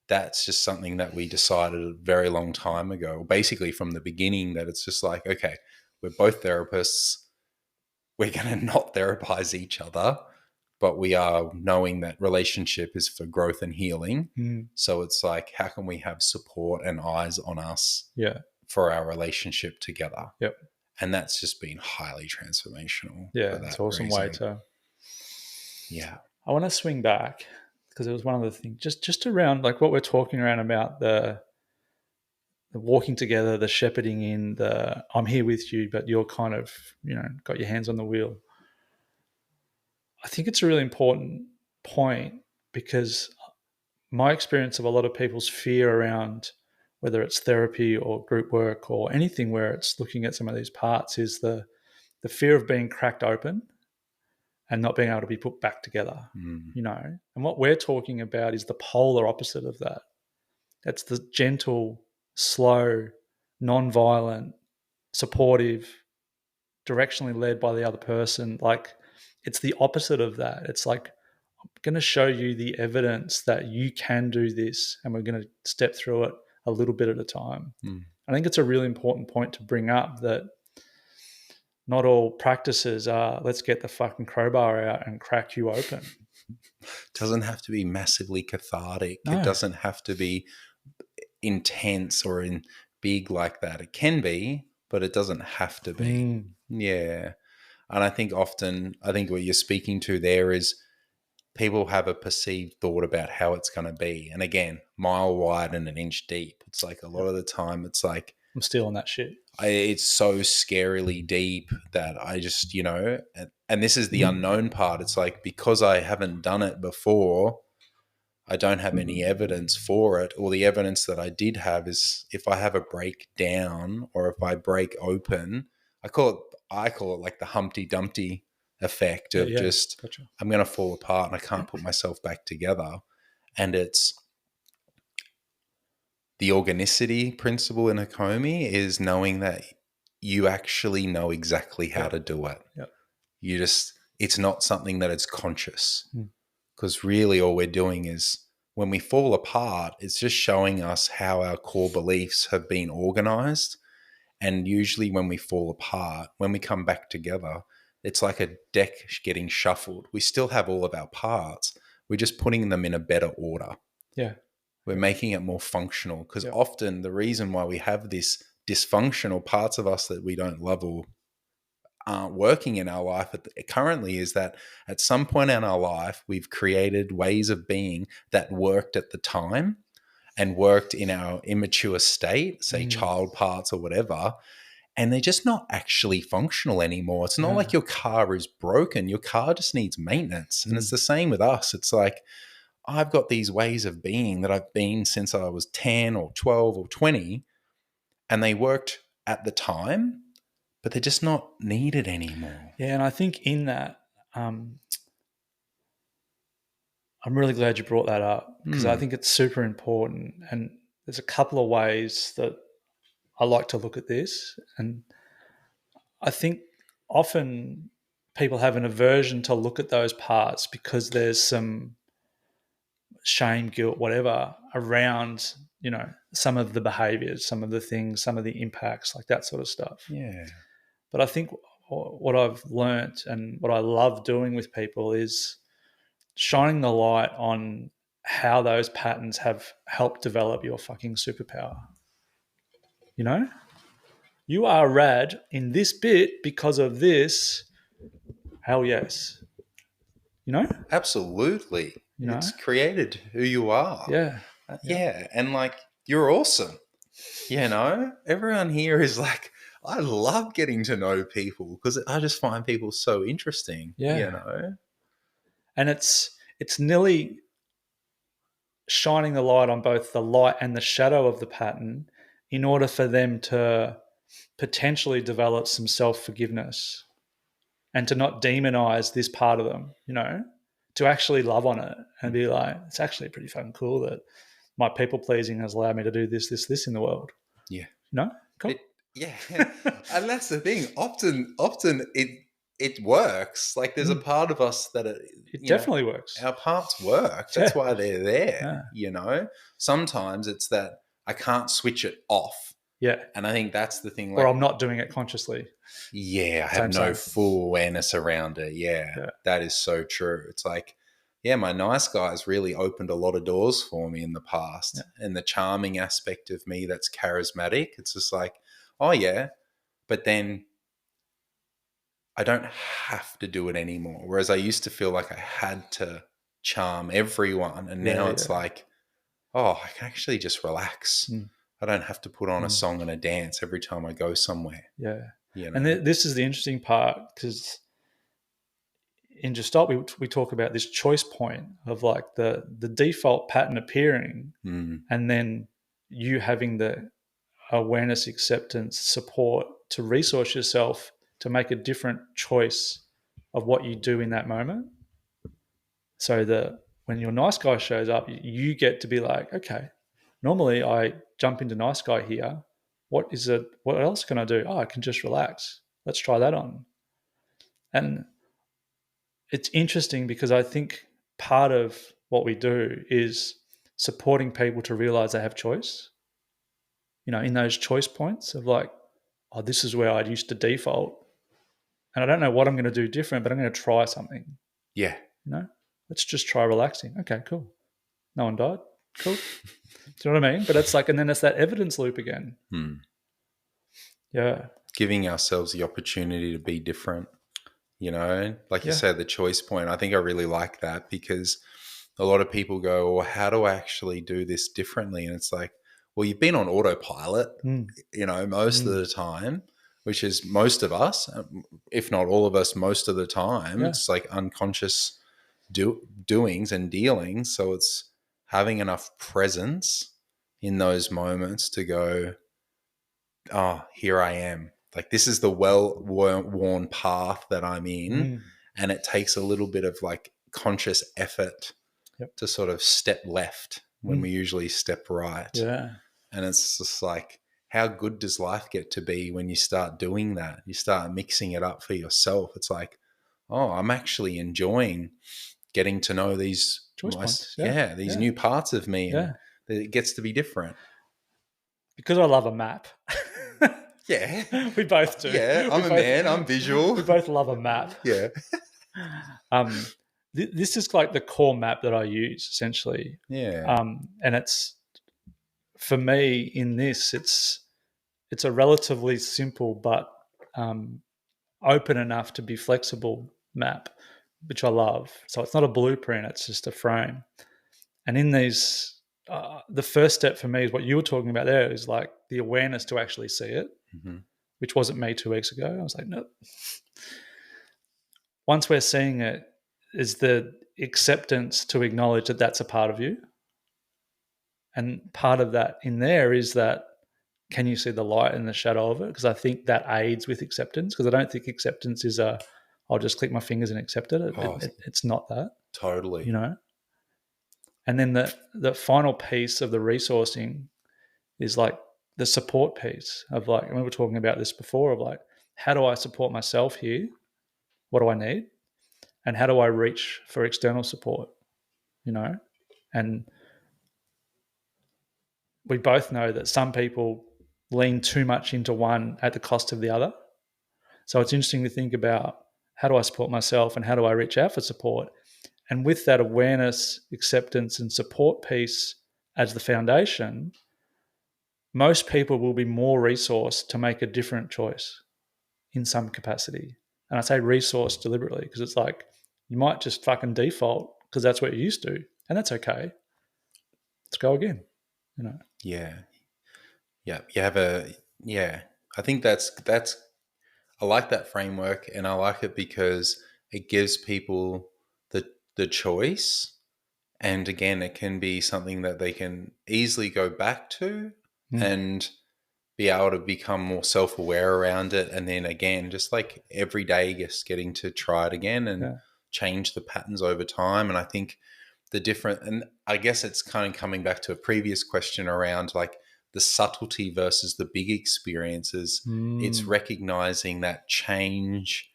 that's just something that we decided a very long time ago, basically from the beginning, that it's just like, okay, we're both therapists. We're going to not therapize each other, but we are knowing that relationship is for growth and healing. So it's like, how can we have support and eyes on us for our relationship together? Yep. And that's just been highly transformational. Yeah, for that it's an awesome reason. way to. Yeah. I want to swing back because it was one of the things just around like what we're talking around about the walking together, the shepherding in, the I'm here with you, but you're kind of, got your hands on the wheel. I think it's a really important point because my experience of a lot of people's fear around whether it's therapy or group work or anything where it's looking at some of these parts is the fear of being cracked open and not being able to be put back together, And what we're talking about is the polar opposite of that. It's the gentle, slow, non-violent, supportive, directionally led by the other person. Like it's the opposite of that. It's like, I'm going to show you the evidence that you can do this, and we're going to step through it a little bit at a time. I think it's a really important point to bring up that not all practices are let's get the fucking crowbar out and crack you open. Doesn't have to be massively cathartic. No. It doesn't have to be intense or in big like that. It can be, but it doesn't have to be. Yeah. And I think often, what you're speaking to there is people have a perceived thought about how it's going to be. And again, mile wide and an inch deep. It's like a lot of the time it's like, I'm stealing that shit. It's so scarily deep that I just, and this is the unknown part. It's like, because I haven't done it before, I don't have any evidence for it. Or the evidence that I did have is if I have a breakdown or if I break open, I call it like the Humpty Dumpty effect of just, gotcha. I'm going to fall apart and I can't put myself back together. And it's the organicity principle in Hakomi is knowing that you actually know exactly how to do it. It's not something that is conscious, because really all we're doing is when we fall apart, it's just showing us how our core beliefs have been organized. And usually when we fall apart, when we come back together, it's like a deck getting shuffled. We still have all of our parts. We're just putting them in a better order. Yeah. We're making it more functional, because often the reason why we have this dysfunctional parts of us that we don't love or aren't working in our life currently is that at some point in our life, we've created ways of being that worked at the time and worked in our immature state, say child parts or whatever, and they're just not actually functional anymore. It's not like your car is broken. Your car just needs maintenance. And it's the same with us. It's like, I've got these ways of being that I've been since I was 10 or 12 or 20, and they worked at the time, but they're just not needed anymore. Yeah, and I think in that, I'm really glad you brought that up, because I think it's super important. And there's a couple of ways that I like to look at this. And I think often people have an aversion to look at those parts because there's some shame, guilt, whatever around, some of the behaviors, some of the things, some of the impacts, like that sort of stuff. Yeah. But I think what I've learnt and what I love doing with people is shining the light on how those patterns have helped develop your fucking superpower. You are rad in this bit because of this. Hell yes. Absolutely. It's created who you are. Yeah. Yeah. And like, you're awesome. Everyone here is like, I love getting to know people because I just find people so interesting. Yeah. And it's nearly shining the light on both the light and the shadow of the pattern in order for them to potentially develop some self-forgiveness and to not demonize this part of them, to actually love on it and be like, it's actually pretty fucking cool that my people pleasing has allowed me to do this in the world. Yeah. Cool. Yeah. And that's the thing. Often it works. Like there's a part of us that, It definitely works. our parts work. That's why they're there, Sometimes it's that I can't switch it off. Yeah. And I think that's the thing. Or I'm not doing it consciously. Yeah, I have no full awareness around it. Yeah, that is so true. It's like, my nice guys really opened a lot of doors for me in the past. Yeah. And the charming aspect of me that's charismatic, it's just like, oh yeah, but then I don't have to do it anymore. Whereas I used to feel like I had to charm everyone. And now it's like, oh, I can actually just relax. I don't have to put on a song and a dance every time I go somewhere. Yeah. And this is the interesting part, because in Gestalt, we talk about this choice point of like the default pattern appearing and then you having the awareness, acceptance, support to resource yourself to make a different choice of what you do in that moment. So that when your nice guy shows up, you get to be like, okay, normally I jump into nice guy here. What else can I do? Oh, I can just relax. Let's try that on. And it's interesting because I think part of what we do is supporting people to realize they have choice. In those choice points of like, oh, this is where I used to default. And I don't know what I'm going to do different, but I'm going to try something. Yeah. Let's just try relaxing. Okay, cool. No one died. Cool. Do you know what I mean? But it's like, and then it's that evidence loop again. Yeah. Giving ourselves the opportunity to be different, like you said, the choice point. I think I really like that because a lot of people go, well, how do I actually do this differently? And it's like, well, you've been on autopilot, most of the time, which is most of us, if not all of us, most of the time. It's like unconscious doings and dealings. So it's having enough presence in those moments to go, oh, here I am. Like this is the well-worn path that I'm in. And it takes a little bit of like conscious effort to sort of step left when we usually step right. Yeah. And it's just like, how good does life get to be when you start doing that? You start mixing it up for yourself. It's like, oh, I'm actually enjoying getting to know these choice points. These new parts of me. And it gets to be different. Because I love a map. Yeah. We both do. Yeah, I'm a man. I'm visual. We both love a map. Yeah. This is like the core map that I use, essentially. Yeah. And it's, for me, in this, it's a relatively simple but open enough to be flexible map, which I love. So it's not a blueprint, it's just a frame. And in these, the first step for me is what you were talking about there, is like the awareness to actually see it, which wasn't me 2 weeks ago. I was like, nope. Once we're seeing it, is the acceptance to acknowledge that that's a part of you. And part of that in there is that, can you see the light and the shadow of it? Because I think that aids with acceptance, because I don't think acceptance is I'll just click my fingers and accept it. It's not that. Totally. And then the final piece of the resourcing is like the support piece of like, and we were talking about this before, of like, how do I support myself here? What do I need? And how do I reach for external support? And we both know that some people lean too much into one at the cost of the other. So it's interesting to think about, how do I support myself and how do I reach out for support? And with that awareness, acceptance, and support piece as the foundation, most people will be more resourced to make a different choice in some capacity. And I say resource deliberately because it's like, you might just fucking default because that's what you're used to. And that's okay. Let's go again, Yeah. Yeah. You have I think that's, I like that framework, and I like it because it gives people the choice. And again, it can be something that they can easily go back to and be able to become more self-aware around it. And then again, just like every day, just getting to try it again and change the patterns over time. And I think and I guess it's kind of coming back to a previous question around like the subtlety versus the big experiences. It's recognizing that change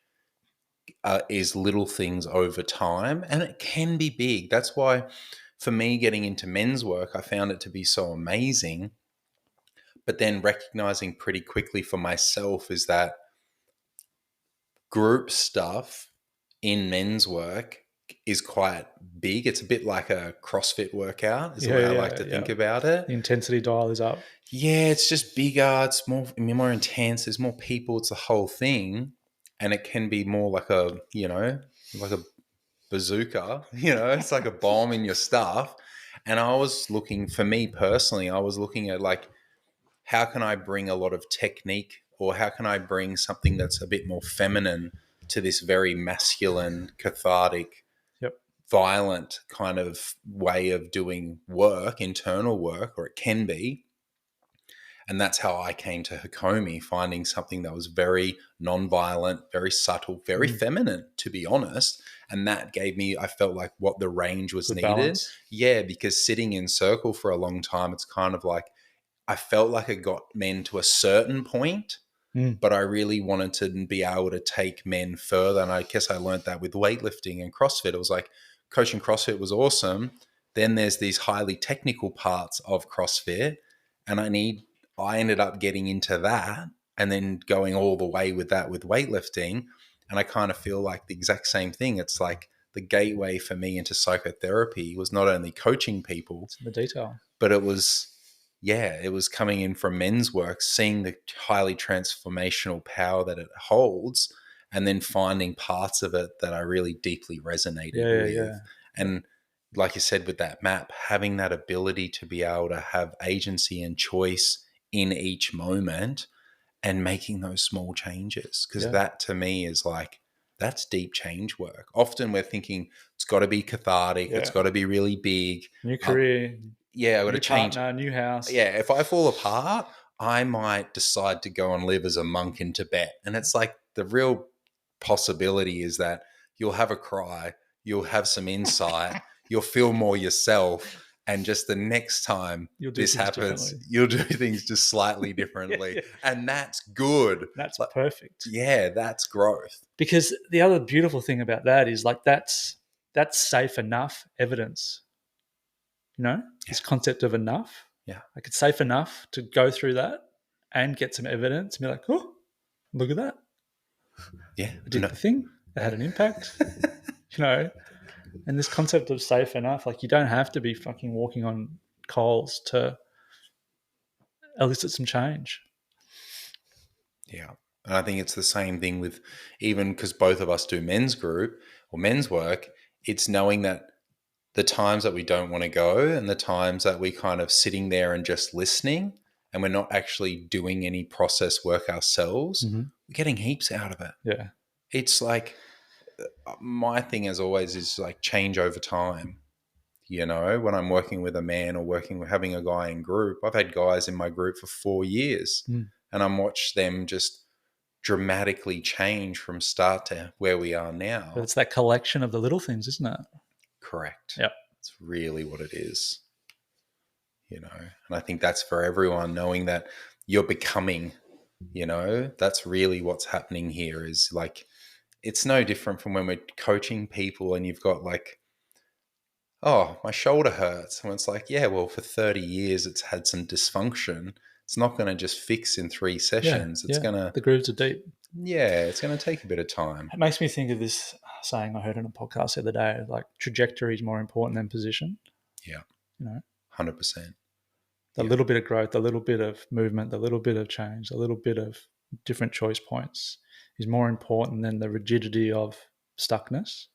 is little things over time, and it can be big. That's why for me getting into men's work, I found it to be so amazing. But then recognizing pretty quickly for myself is that group stuff in men's work is quite big. It's a bit like a CrossFit workout is the way I like to think about it. The intensity dial is up. Yeah, it's just bigger. It's more intense. There's more people. It's the whole thing. And it can be more like a, like a bazooka, it's like a bomb in your stuff. And I was looking, for me personally, I was looking at like, how can I bring a lot of technique, or how can I bring something that's a bit more feminine to this very masculine, cathartic, Yep. violent kind of way of doing work, internal work, or it can be. And that's how I came to Hakomi, finding something that was very non-violent, very subtle, very feminine, to be honest. And that gave me, I felt like what the range was Good needed. balance. Yeah, because sitting in circle for a long time, it's kind of like, I felt like it got men to a certain point, but I really wanted to be able to take men further. And I guess I learned that with weightlifting and CrossFit. It was like coaching CrossFit was awesome. Then there's these highly technical parts of CrossFit, and I ended up getting into that and then going all the way with that with weightlifting. And I kind of feel like the exact same thing. It's like the gateway for me into psychotherapy was not only coaching people, it's in the detail, but it was coming in from men's work, seeing the highly transformational power that it holds, and then finding parts of it that I really deeply resonated with. Yeah. And like you said, with that map, having that ability to be able to have agency and choice in each moment and making those small changes. Because that to me is like, that's deep change work. Often we're thinking it's got to be cathartic. It's got to be really big. New career. I've got to change. Partner, new house. Yeah, if I fall apart, I might decide to go and live as a monk in Tibet. And it's like the real possibility is that you'll have a cry, you'll have some insight, you'll feel more yourself. And just the next time this happens, you'll do things just slightly differently. And that's good. That's perfect. Yeah, that's growth. Because the other beautiful thing about that is like that's safe enough evidence. This concept of enough. Yeah. Like it's safe enough to go through that and get some evidence and be like, oh, look at that. Yeah. I did the thing. It had an impact. And this concept of safe enough, like you don't have to be fucking walking on coals to elicit some change. Yeah. And I think it's the same thing with, even because both of us do men's group or men's work, it's knowing that the times that we don't want to go and the times that we kind of sitting there and just listening and we're not actually doing any process work ourselves, we're getting heaps out of it. Yeah. It's like, my thing as always is like change over time. When I'm working with a man or having a guy in group, I've had guys in my group for 4 years and I'm watched them just dramatically change from start to where we are now. But it's that collection of the little things, isn't it? Correct. Yep. It's really what it is. And I think that's for everyone, knowing that you're becoming, that's really what's happening here. Is like, it's no different from when we're coaching people and you've got like, oh, my shoulder hurts. And it's like, yeah, well, for 30 years it's had some dysfunction. It's not going to just fix in 3 sessions. It's going to... The grooves are deep. Yeah, it's going to take a bit of time. It makes me think of this saying I heard in a podcast the other day, like trajectory is more important than position. Yeah. 100%. The little bit of growth, the little bit of movement, the little bit of change, the little bit of different choice points is more important than the rigidity of stuckness,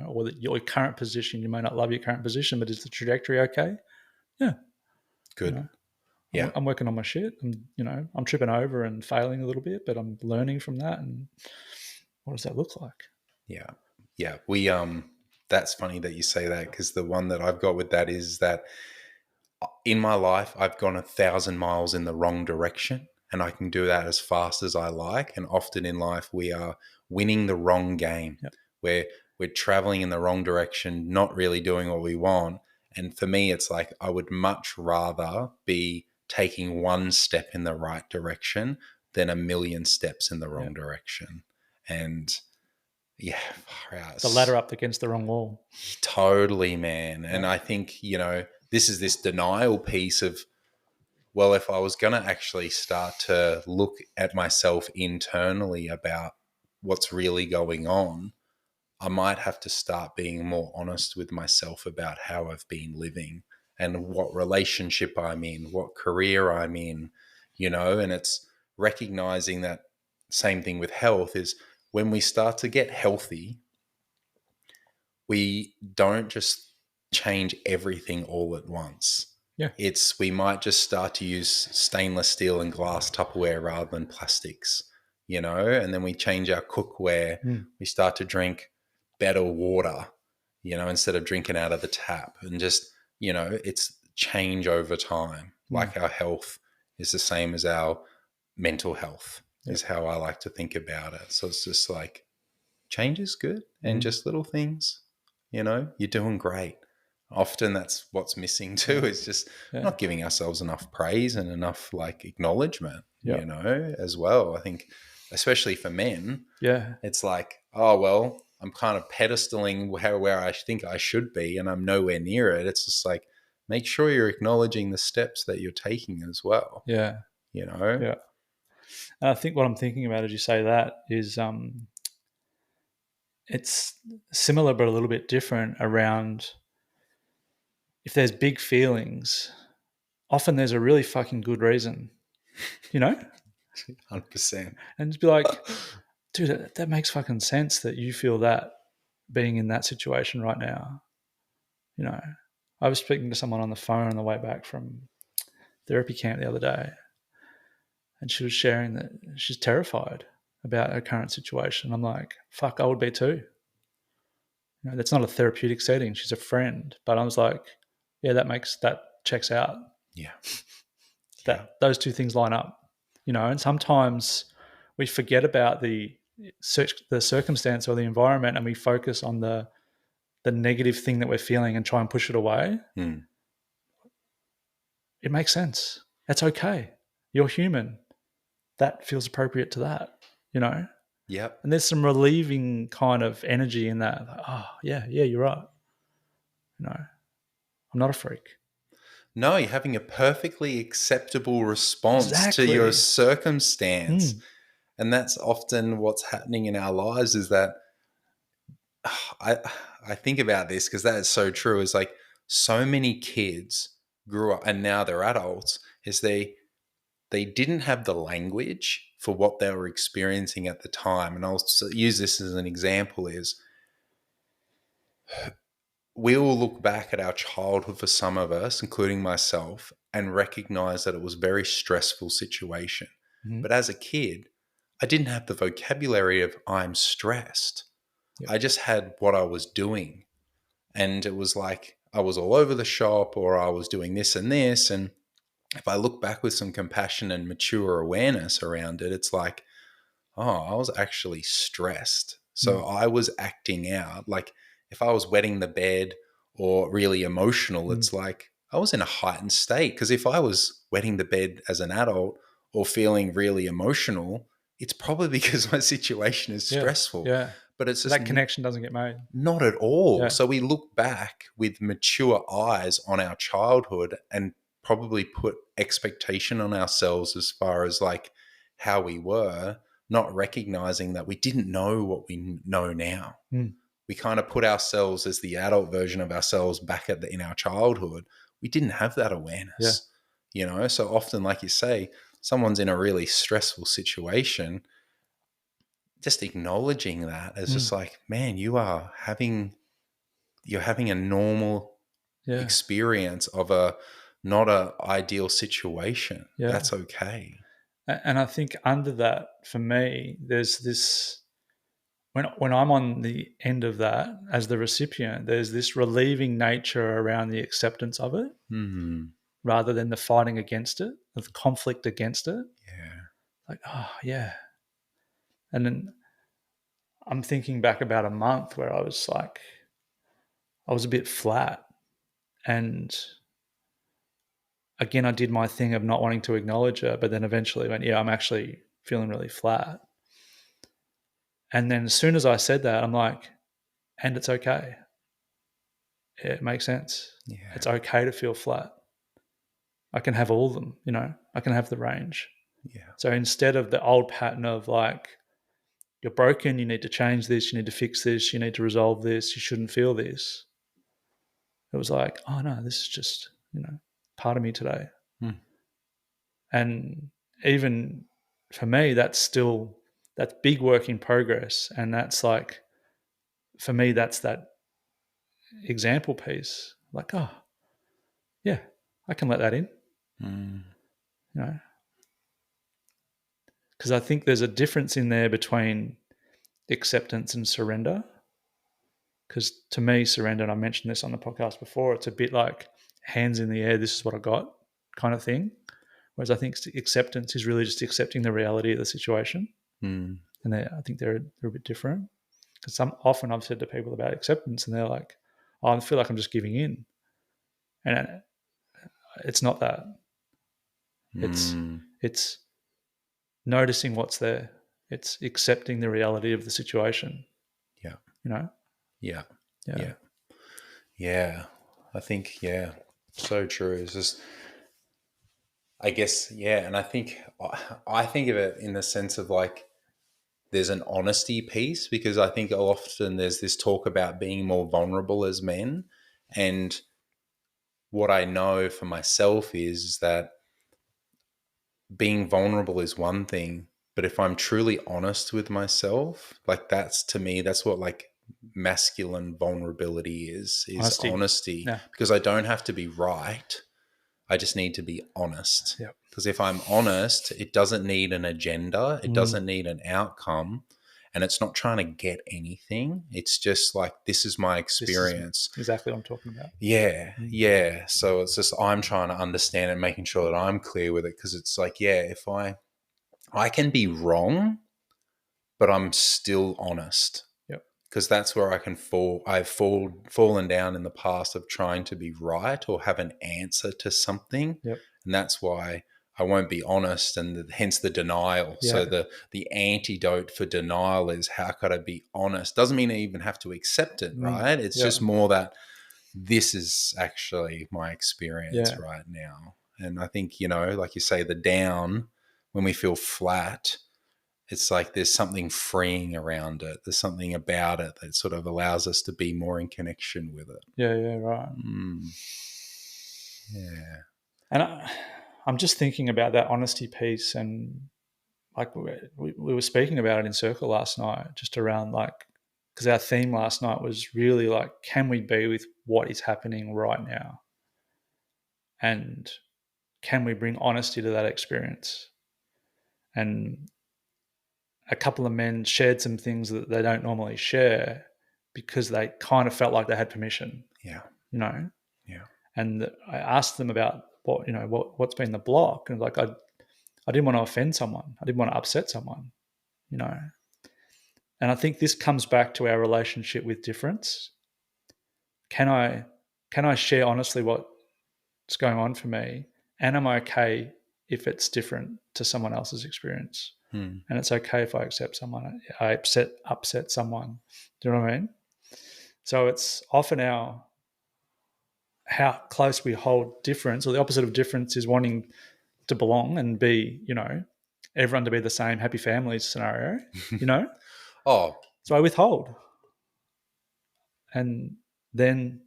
or your current position. You may not love your current position, but is the trajectory okay? Yeah. Good. Yeah. I'm working on my shit. I'm tripping over and failing a little bit, but I'm learning from that. And what does that look like? Yeah. Yeah. We, that's funny that you say that, because the one that I've got with that is that in my life, I've gone 1,000 miles in the wrong direction, and I can do that as fast as I like. And often in life, we are winning the wrong game. Yep. Where we're traveling in the wrong direction, not really doing what we want. And for me, it's like, I would much rather be taking 1 step in the right direction than 1,000,000 steps in the wrong direction. And Yeah, far out. The ladder up against the wrong wall. Totally, man. And I think, this is this denial piece of, well, if I was going to actually start to look at myself internally about what's really going on, I might have to start being more honest with myself about how I've been living and what relationship I'm in, what career I'm in, and it's recognizing that same thing with health is when we start to get healthy, we don't just change everything all at once. Yeah. We might just start to use stainless steel and glass Tupperware rather than plastics, and then we change our cookware. We start to drink better water, instead of drinking out of the tap, and just, it's change over time. Like our health is the same as our mental health is how I like to think about it. So it's just like change is good and just little things, you're doing great. Often that's what's missing too, is just not giving ourselves enough praise and enough like acknowledgement, as well. I think especially for men, it's like, oh, well, I'm kind of pedestaling where I think I should be and I'm nowhere near it. It's just like, make sure you're acknowledging the steps that you're taking as well. Yeah. Yeah. And I think what I'm thinking about as you say that is it's similar but a little bit different around if there's big feelings, often there's a really fucking good reason, 100%. And just be like, dude, that makes fucking sense that you feel that being in that situation right now. I was speaking to someone on the phone on the way back from therapy camp the other day, and she was sharing that she's terrified about her current situation. I'm like, fuck, I would be too. That's not a therapeutic setting. She's a friend. But I was like, yeah, that checks out. Yeah. Those two things line up, and sometimes we forget about the circumstance or the environment and we focus on the negative thing that we're feeling and try and push it away. It makes sense. That's okay. You're human. That feels appropriate to that, Yep. And there's some relieving kind of energy in that. Like, oh, yeah, you're right. I'm not a freak. No, you're having a perfectly acceptable response to your circumstance. And that's often what's happening in our lives is that I think about this because that is so true. Is like so many kids grew up and now they're adults is they didn't have the language for what they were experiencing at the time. And I'll use this as an example is we will look back at our childhood for some of us, including myself, and recognize that it was a very stressful situation. But as a kid, I didn't have the vocabulary of I'm stressed. I just had what I was doing. And it was like I was all over the shop or I was doing this and this. And if I look back with some compassion and mature awareness around it, it's like, oh, I was actually stressed. So I was acting out. Like if I was wetting the bed or really emotional, it's like I was in a heightened state. Because if I was wetting the bed as an adult or feeling really emotional, it's probably because my situation is stressful. Yeah. But it's just that connection doesn't get made. Not at all. Yeah. So we look back with mature eyes on our childhood and probably put expectation on ourselves as far as like how we were, not recognizing that we didn't know what we know now. We kind of put ourselves as the adult version of ourselves back in our childhood. We didn't have that awareness, So often, like you say, someone's in a really stressful situation. Just acknowledging that as just like, man, you're having a normal experience of not a ideal situation. Yeah. That's okay. And I think under that, for me, there's this, when I'm on the end of that as the recipient, there's this relieving nature around the acceptance of it rather than the fighting against it, the conflict against it. Yeah. Like, oh, yeah. And then I'm thinking back about a month where I was a bit flat. And again, I did my thing of not wanting to acknowledge it, but then eventually went, yeah, I'm actually feeling really flat. And then as soon as I said that, I'm like, and it's okay. It makes sense. Yeah. It's okay to feel flat. I can have all of them, I can have the range. Yeah. So instead of the old pattern of like, you're broken, you need to change this, you need to fix this, you need to resolve this, you shouldn't feel this. It was like, oh no, this is just, part of me today. Mm. And even for me, that's big work in progress. And that's like, for me, that's that example piece. Like, oh, yeah, I can let that in, Because I think there's a difference in there between acceptance and surrender. Because to me, surrender, and I mentioned this on the podcast before, it's a bit like hands in the air, this is what I got kind of thing. Whereas I think acceptance is really just accepting the reality of the situation. Mm. And I think they're a bit different. Because often I've said to people about acceptance and they're like, oh, I feel like I'm just giving in. And it's not that. It's noticing what's there. It's accepting the reality of the situation. Yeah. Yeah. Yeah. Yeah. I think, so true. It's just, I guess, and I think of it in the sense of like, there's an honesty piece, because I think often there's this talk about being more vulnerable as men. And what I know for myself is that being vulnerable is one thing, but if I'm truly honest with myself, like that's, to me, that's what like masculine vulnerability is honesty. Yeah. Because I don't have to be right. I just need to be honest. Yep. Because if I'm honest, it doesn't need an agenda. It doesn't need an outcome. And it's not trying to get anything. It's just like, this is my experience. This is exactly what I'm talking about. Yeah. So it's just, I'm trying to understand and making sure that I'm clear with it. Because it's like, if I can be wrong, but I'm still honest. Because that's where I can fall. I've fallen down in the past of trying to be right or have an answer to something. And that's why I won't be honest, and hence the denial. So the antidote for denial is, how could I be honest? Doesn't mean I even have to accept it, right? It's just more that this is actually my experience right now. And I think, like you say, the down, when we feel flat, it's like there's something freeing around it. There's something about it that sort of allows us to be more in connection with it. Yeah, right. Yeah. And I'm just thinking about that honesty piece, and like we were speaking about it in Circle last night, just around like, because our theme last night was really like, can we be with what is happening right now? And can we bring honesty to that experience? And a couple of men shared some things that they don't normally share because they kind of felt like they had permission. Yeah. Yeah. And I asked them about what's been the block, and like I didn't want to offend someone. I didn't want to upset someone. And I think this comes back to our relationship with difference. Can I share honestly what's going on for me, and am I okay if it's different to someone else's experience? And it's okay if I upset someone. Do you know what I mean? So it's often how close we hold difference, or the opposite of difference is wanting to belong and be, everyone to be the same happy families scenario, Oh. So I withhold. And then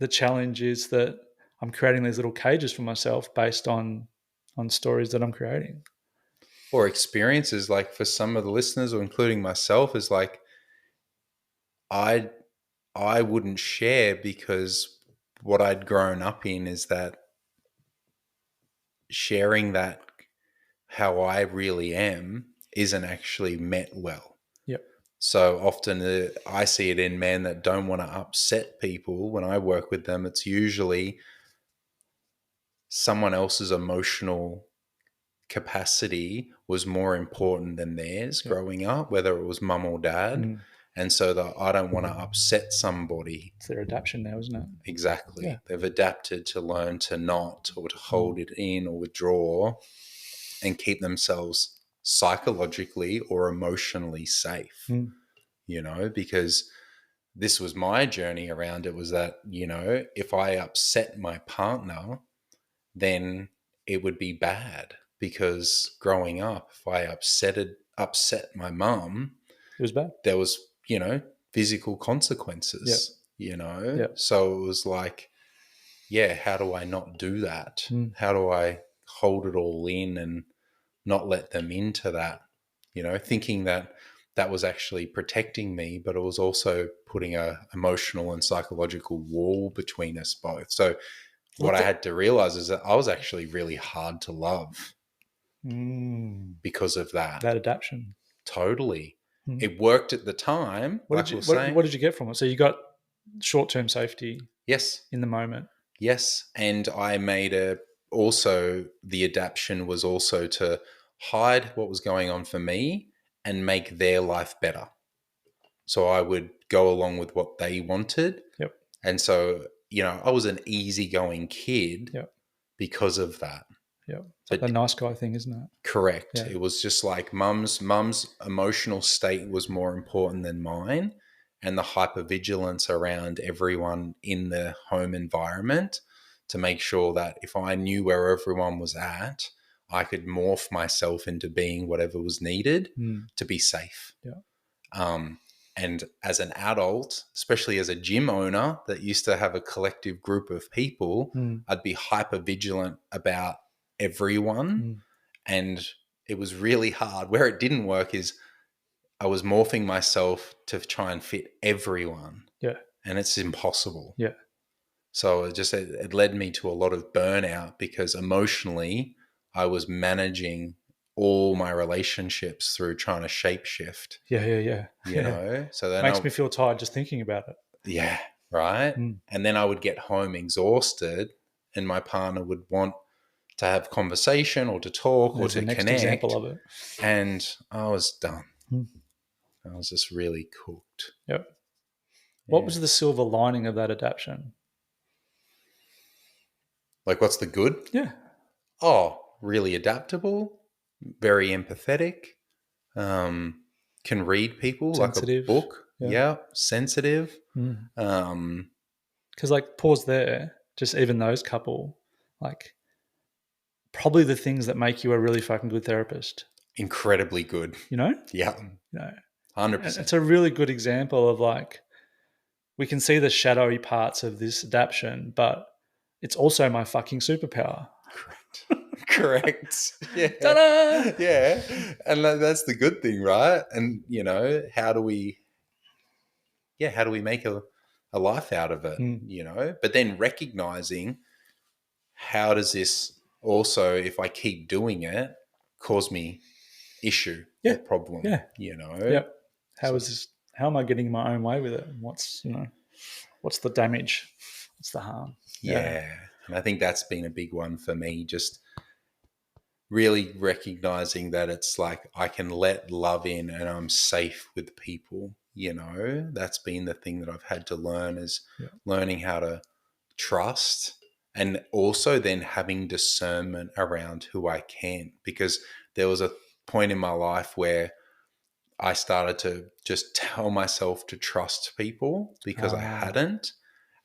the challenge is that I'm creating these little cages for myself based on stories that I'm creating. Or experiences, like for some of the listeners, or including myself, is like, I wouldn't share, because what I'd grown up in is that sharing that how I really am isn't actually met well. Yep. So often I see it in men that don't want to upset people. When I work with them, it's usually someone else's emotional capacity was more important than theirs growing up, whether it was mum or dad. And so that I don't want to upset somebody. It's their adaptation now, isn't it? Exactly. Yeah. They've adapted to learn to not, or to hold it in, or withdraw, and keep themselves psychologically or emotionally safe. because this was my journey around it, was that, if I upset my partner, then it would be bad, because growing up, if I upset my mum, It was bad. there was, physical consequences, So it was like, how do I not do that? How do I hold it all in and not let them into that, thinking that that was actually protecting me, but it was also putting a emotional and psychological wall between us both. So what I had to realize is that I was actually really hard to love because of that. That adaptation. Totally. It worked at the time. What did you get from it? So you got short-term safety. Yes. In the moment. Yes. And I made also the adaptation was also to hide what was going on for me and make their life better. So I would go along with what they wanted. Yep. And so, I was an easygoing kid because of that. Yeah. It's like the nice guy thing, isn't it? Correct. Yeah. It was just like mum's emotional state was more important than mine, and the hypervigilance around everyone in the home environment to make sure that if I knew where everyone was at, I could morph myself into being whatever was needed to be safe. Yeah. And as an adult, especially as a gym owner that used to have a collective group of people, I'd be hyper vigilant about everyone. And it was really hard. Where it didn't work is I was morphing myself to try and fit everyone. Yeah. And it's impossible. Yeah. So it led me to a lot of burnout, because emotionally I was managing all my relationships through trying to shapeshift. Yeah. So that makes me feel tired just thinking about it. Yeah, right. And then I would get home exhausted, and my partner would want to have conversation or to talk or to the next connect. Example of it. And I was done. I was just really cooked. Yep. What was the silver lining of that adaptation? Like, what's the good? Yeah. Oh, really adaptable, very empathetic, can read people sensitive. Like a book. Yeah, sensitive. Because pause there, just even those couple, probably the things that make you a really fucking good therapist. Incredibly good. Yeah. 100%. It's a really good example of we can see the shadowy parts of this adaptation, but it's also my fucking superpower. Correct. Yeah. Ta-da! Yeah. And that's the good thing, right? And, how do we make a life out of it, But then recognizing, how does this also, if I keep doing it, cause me issue or problem? Yeah. Yep. How am I getting my own way with it? What's the damage? What's the harm? Yeah. And I think that's been a big one for me, just really recognizing that it's like I can let love in and I'm safe with people. That's been the thing that I've had to learn, is learning how to trust, and also then having discernment around who I can, because there was a point in my life where I started to just tell myself to trust people because I hadn't.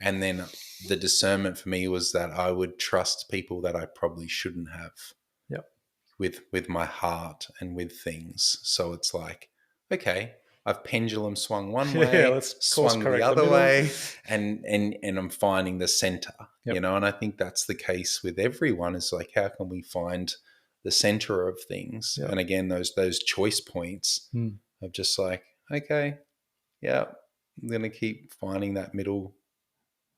And then the discernment for me was that I would trust people that I probably shouldn't have. Yep. With my heart and with things. So it's like, okay, I've pendulum swung one way, let's swung the other way, and I'm finding the center, and I think that's the case with everyone, is like, how can we find the center of things? Yep. And again, those choice points of just like, okay, I'm going to keep finding that middle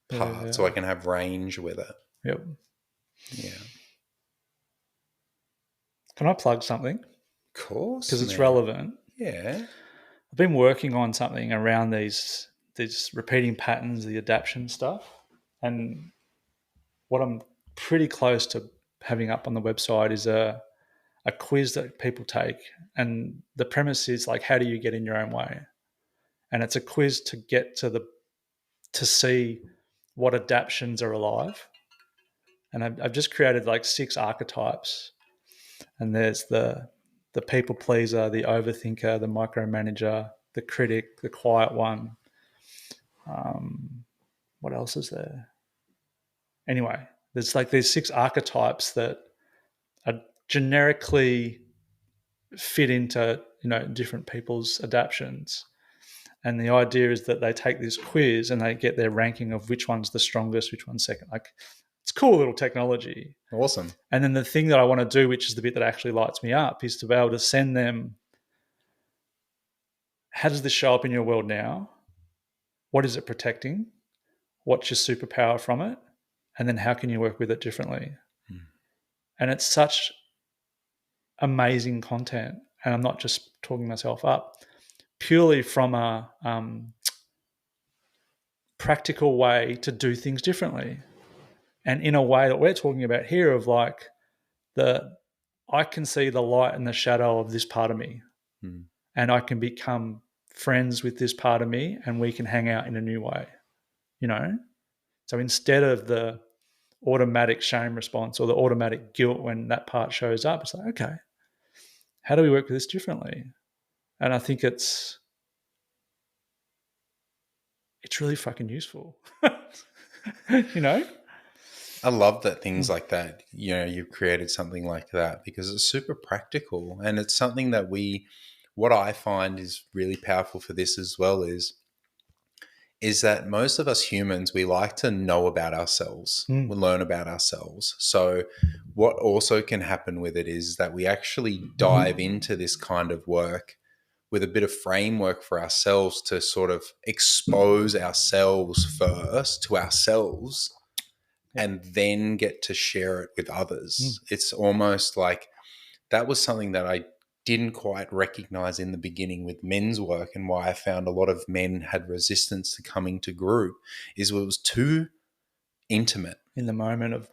part so I can have range with it. Yep. Yeah. Can I plug something? Of course. Because it's relevant. Yeah. I've been working on something around these repeating patterns, the adaptation stuff. And what I'm pretty close to having up on the website is a quiz that people take. And the premise is how do you get in your own way? And it's a quiz to get to see what adaptations are alive. And I've just created 6 archetypes. And there's the people pleaser, the overthinker, the micromanager, the critic, the quiet one. What else is there? Anyway, there's like these 6 archetypes that are generically fit into, different people's adaptions. And the idea is that they take this quiz and they get their ranking of which one's the strongest, which one's second. Like, it's cool little technology. Awesome. And then the thing that I want to do, which is the bit that actually lights me up, is to be able to send them, how does this show up in your world now? What is it protecting? What's your superpower from it? And then how can you work with it differently? And it's such amazing content. And I'm not just talking myself up, purely from a practical way to do things differently. And in a way that we're talking about here of like I can see the light and the shadow of this part of me, and I can become friends with this part of me, and we can hang out in a new way, So instead of the automatic shame response or the automatic guilt when that part shows up, it's like, okay, how do we work with this differently? And I think it's really fucking useful. I love that things like that, you've created something like that because it's super practical, and it's something that what I find is really powerful for this as well is that most of us humans, we like to know about ourselves, we learn about ourselves. So what also can happen with it is that we actually dive into this kind of work with a bit of framework for ourselves to sort of expose ourselves first to ourselves, and then get to share it with others. It's almost like that was something that I didn't quite recognize in the beginning with men's work, and why I found a lot of men had resistance to coming to group is it was too intimate. In the moment of,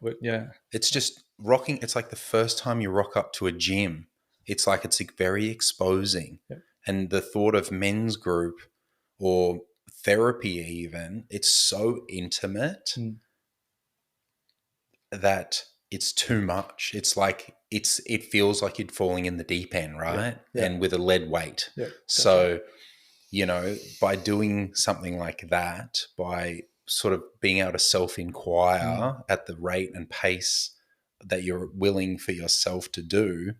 It's just rocking. It's like the first time you rock up to a gym. It's like it's very exposing. Yep. And the thought of men's group or therapy even, it's so intimate that it's too much. It's like it feels like you're falling in the deep end, right? Yeah. And with a lead weight. Yeah, so, by doing something like that, by sort of being able to self-inquire at the rate and pace that you're willing for yourself to do,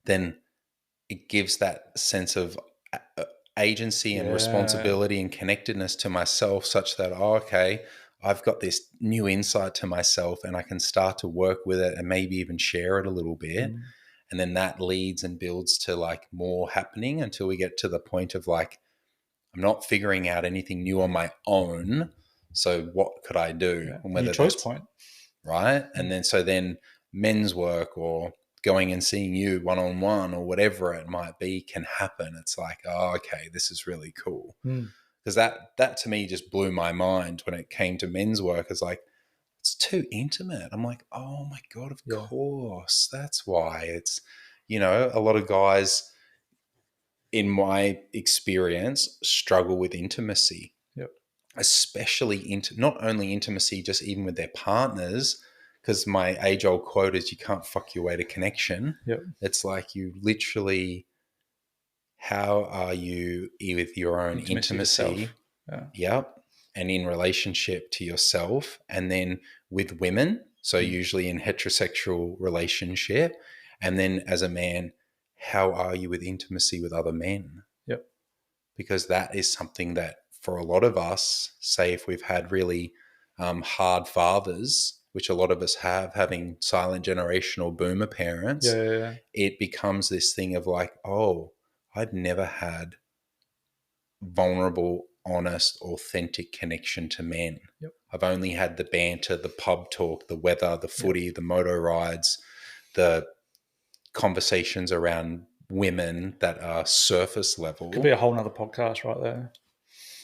then it gives that sense of agency and responsibility and connectedness to myself, such that, okay, I've got this new insight to myself and I can start to work with it and maybe even share it a little bit. And then that leads and builds to like more happening until we get to the point of like, I'm not figuring out anything new on my own. So what could I do? Yeah. And whether New choice point. Right. And then men's work or going and seeing you one-on-one or whatever it might be can happen. It's like, oh, okay, this is really cool. Because that to me just blew my mind when it came to men's work. It's like, it's too intimate. I'm like, oh my God, of course. That's why it's, a lot of guys in my experience struggle with intimacy. Yep. Especially not only intimacy, just even with their partners, because my age-old quote is you can't fuck your way to connection. Yep. It's like you literally, how are you with your own intimacy? Yep. And in relationship to yourself, and then with women, so usually in heterosexual relationship, and then as a man, how are you with intimacy with other men? Yep. Because that is something that for a lot of us, say if we've had really hard fathers, which a lot of us have, having silent generational boomer parents, it becomes this thing of like, oh, I've never had vulnerable, honest, authentic connection to men. Yep. I've only had the banter, the pub talk, the weather, the footy, the moto rides, the conversations around women that are surface level. Could be a whole nother podcast right there.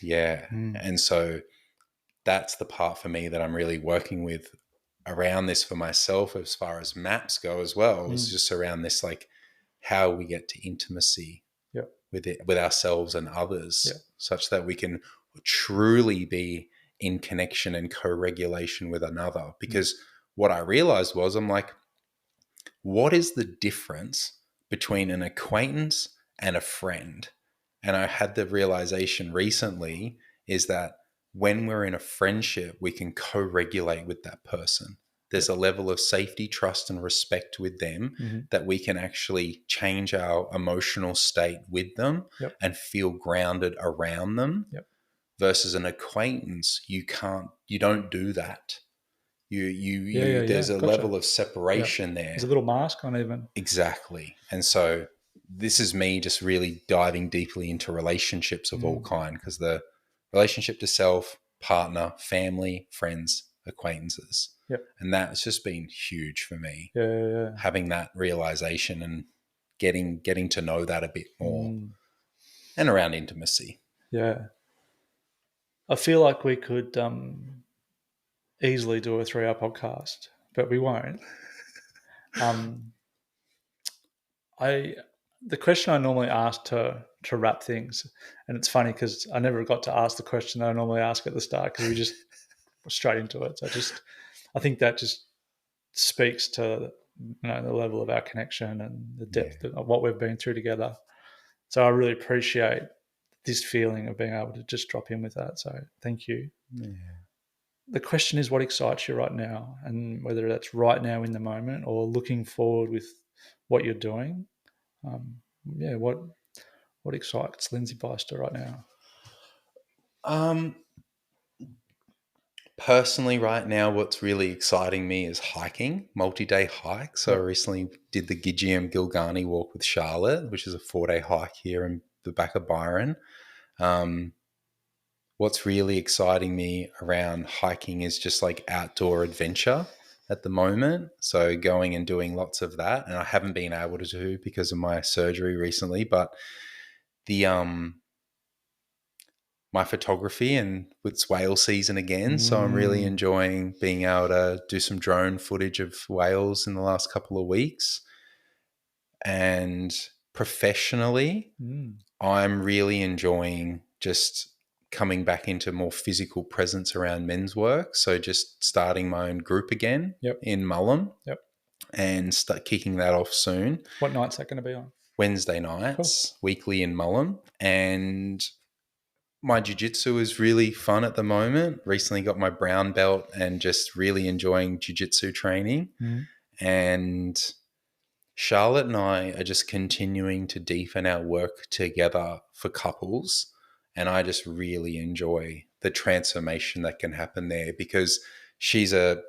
Yeah. And so that's the part for me that I'm really working with around this for myself as far as maps go as well. Is just around this, like how we get to intimacy with ourselves and others, such that we can truly be in connection and co-regulation with another. Because what I realized was, I'm like, what is the difference between an acquaintance and a friend? And I had the realization recently is that when we're in a friendship, we can co-regulate with that person. There's a level of safety, trust, and respect with them that we can actually change our emotional state with them and feel grounded around them. Versus an acquaintance, you don't do that. There's a Gotcha. level of separation there. There's a little mask on even. Exactly. And so this is me just really diving deeply into relationships of all kind, because the relationship to self, partner, family, friends, acquaintances. And that's just been huge for me. Having that realization and getting to know that a bit more. And around intimacy. Yeah. I feel like we could easily do a 3-hour podcast, but we won't. The question I normally ask to wrap things, and it's funny because I never got to ask the question that I normally ask at the start because we just were straight into it. So I think that just speaks to the level of our connection and the depth of what we've been through together. So I really appreciate this feeling of being able to just drop in with that. So thank you. Yeah. The question is what excites you right now, and whether that's right now in the moment or looking forward with what you're doing. What excites Linzey Biester right now? Personally, right now, what's really exciting me is hiking, multi-day hike. So I recently did the Gidgeum Gilgani walk with Charlotte, which is a 4-day hike here in the back of Byron. What's really exciting me around hiking is just like outdoor adventure at the moment. So going and doing lots of that. And I haven't been able to do because of my surgery recently, but the my photography, and it's whale season again. So I'm really enjoying being able to do some drone footage of whales in the last couple of weeks. And professionally, I'm really enjoying just coming back into more physical presence around men's work. So just starting my own group again in Mullum and start kicking that off soon. What night's that going to be on? Wednesday nights, weekly in Mullum. And my jiu-jitsu is really fun at the moment. Recently got my brown belt and just really enjoying jiu-jitsu training. And Charlotte and I are just continuing to deepen our work together for couples. And I just really enjoy the transformation that can happen there, because she's a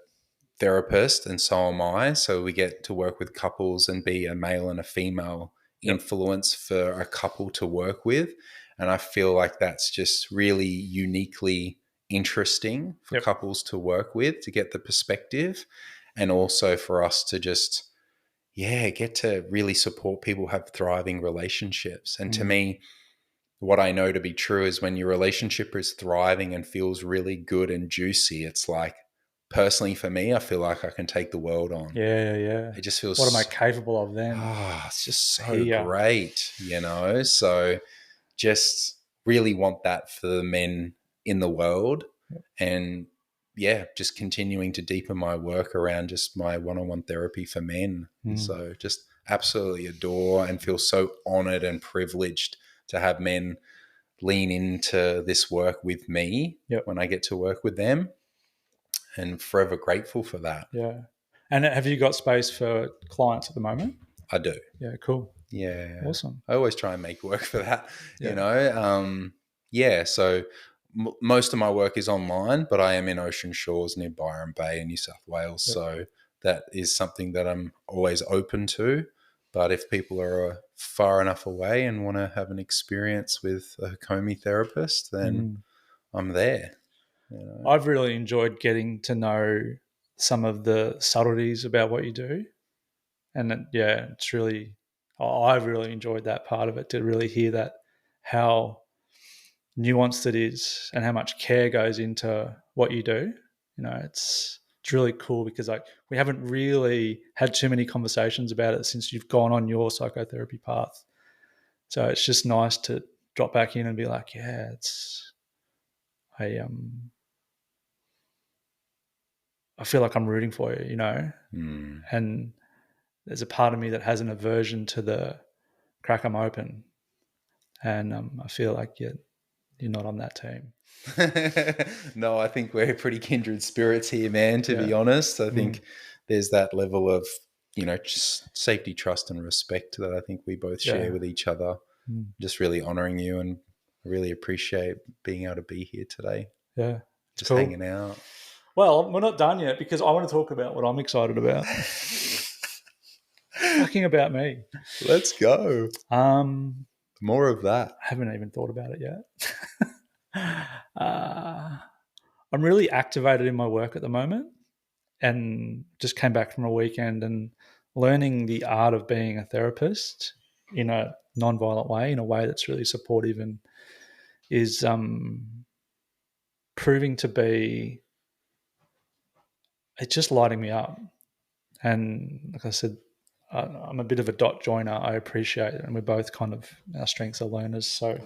therapist and so am I. So we get to work with couples and be a male and a female influence for a couple to work with. And I feel like that's just really uniquely interesting for couples to work with, to get the perspective, and also for us to just, get to really support people have thriving relationships. And to me, what I know to be true is when your relationship is thriving and feels really good and juicy, it's like, personally for me, I feel like I can take the world on. Yeah. It just feels... What am I capable of then? it's just so great, So just really want that for the men in the world. And just continuing to deepen my work around just my one-on-one therapy for men. So just absolutely adore and feel so honored and privileged to have men lean into this work with me when I get to work with them, and forever grateful for that. Yeah. And have you got space for clients at the moment? I do. Yeah, cool. Yeah. Awesome. I always try and make work for that, So most of my work is online, but I am in Ocean Shores near Byron Bay in New South Wales. So that is something that I'm always open to. But if people are far enough away and want to have an experience with a Hakomi therapist, then I'm there. I've really enjoyed getting to know some of the subtleties about what you do. And it's really, I've really enjoyed that part of it, to really hear that, how nuanced it is and how much care goes into what you do. It's really cool because we haven't really had too many conversations about it since you've gone on your psychotherapy path. So it's just nice to drop back in and be like, I feel like I'm rooting for you, and there's a part of me that has an aversion to the crack 'em open. And I feel like you're not on that team. No, I think we're pretty kindred spirits here, man, to be honest. I think there's that level of, just safety, trust, and respect that I think we both share with each other. Just really honoring you, and I really appreciate being able to be here today. Yeah. Just cool. Hanging out. Well, we're not done yet because I want to talk about what I'm excited about. Fucking about me. Let's go. More of that. I haven't even thought about it yet. I'm really activated in my work at the moment, and just came back from a weekend and learning the art of being a therapist in a non-violent way, in a way that's really supportive, and is proving to be, it's just lighting me up. And like I said, I'm a bit of a dot joiner. I appreciate it, and we're both kind of, our strengths are learners. So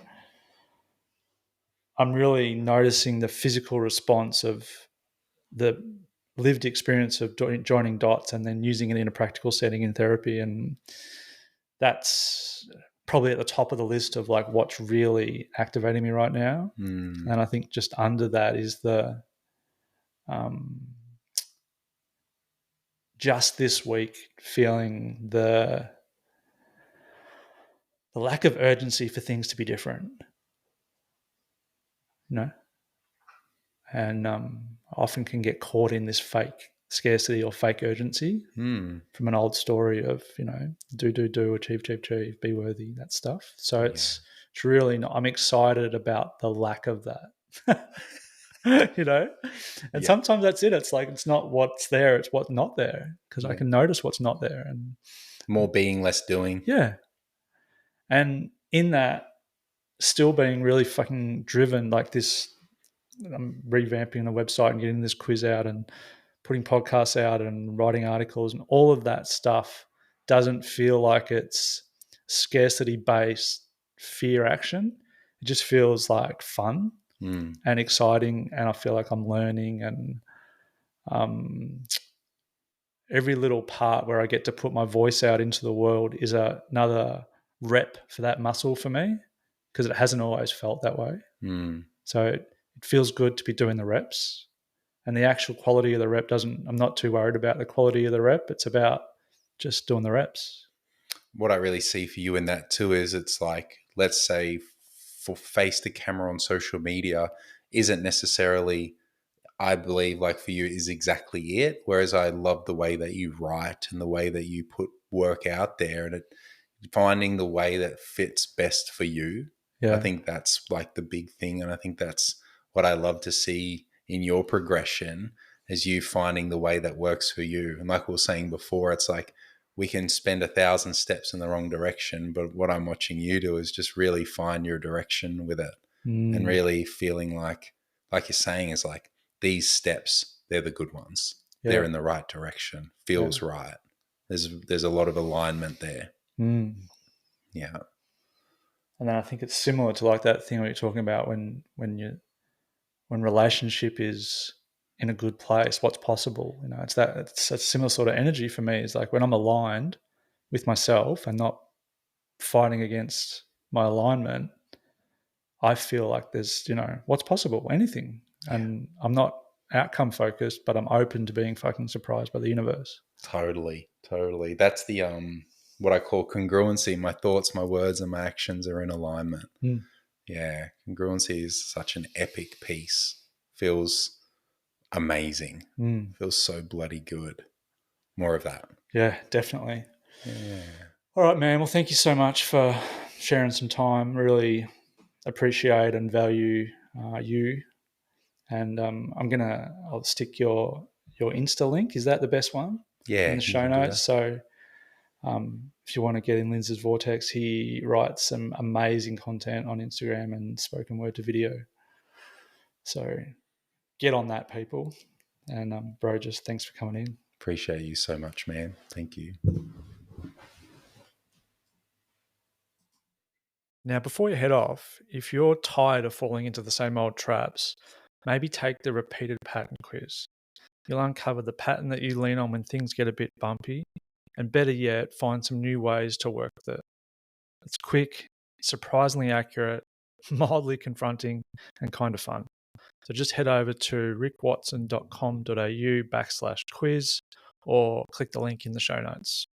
I'm really noticing the physical response of the lived experience of joining dots and then using it in a practical setting in therapy. And that's probably at the top of the list of like what's really activating me right now. And I think just under that is the just this week feeling the lack of urgency for things to be different, and I often can get caught in this fake scarcity or fake urgency from an old story of, do, achieve, be worthy, that stuff. So it's really not, I'm excited about the lack of that. And sometimes that's it. It's like, it's not what's there, it's what's not there, because I can notice what's not there. And more being, less doing. Yeah. And in that, still being really fucking driven, like this, I'm revamping the website and getting this quiz out and putting podcasts out and writing articles, and all of that stuff doesn't feel like it's scarcity-based fear action. It just feels like fun and exciting, and I feel like I'm learning, and every little part where I get to put my voice out into the world is another rep for that muscle for me, because it hasn't always felt that way. So it feels good to be doing the reps, and the actual quality of the rep I'm not too worried about the quality of the rep. It's about just doing the reps. What I really see for you in that too is, it's like, let's say for face to camera on social media isn't necessarily, I believe, like for you, is exactly it. Whereas I love the way that you write and the way that you put work out there, and finding the way that fits best for you. I think that's like the big thing. And I think that's what I love to see in your progression, is you finding the way that works for you. And like we were saying before, it's like we can spend 1,000 steps in the wrong direction, but what I'm watching you do is just really find your direction with it, and really feeling like you're saying, is like, these steps, they're the good ones. They're in the right direction. Feels right. There's a lot of alignment there. Yeah. And then I think it's similar to like that thing we were talking about when relationship is in a good place, what's possible. It's a similar sort of energy for me. Is like when I'm aligned with myself and not fighting against my alignment, I feel like there's, what's possible, anything. And I'm not outcome focused, but I'm open to being fucking surprised by the universe. Totally. That's the what I call congruency. My thoughts, my words, and my actions are in alignment. Yeah, congruency is such an epic piece. Feels amazing. Feels so bloody good. More of that. Yeah, definitely. Yeah. All right, man. Well, thank you so much for sharing some time. Really appreciate and value you. And I'll stick your Insta link. Is that the best one? Yeah. In the show notes. So if you want to get in Linzey's vortex, he writes some amazing content on Instagram and spoken word to video. So get on that, people. And bro, just thanks for coming in. Appreciate you so much, man. Thank you. Now, before you head off, if you're tired of falling into the same old traps, maybe take the repeated pattern quiz. You'll uncover the pattern that you lean on when things get a bit bumpy, and better yet, find some new ways to work with it. It's quick, surprisingly accurate, mildly confronting, and kind of fun. So just head over to rickwatson.com.au/quiz or click the link in the show notes.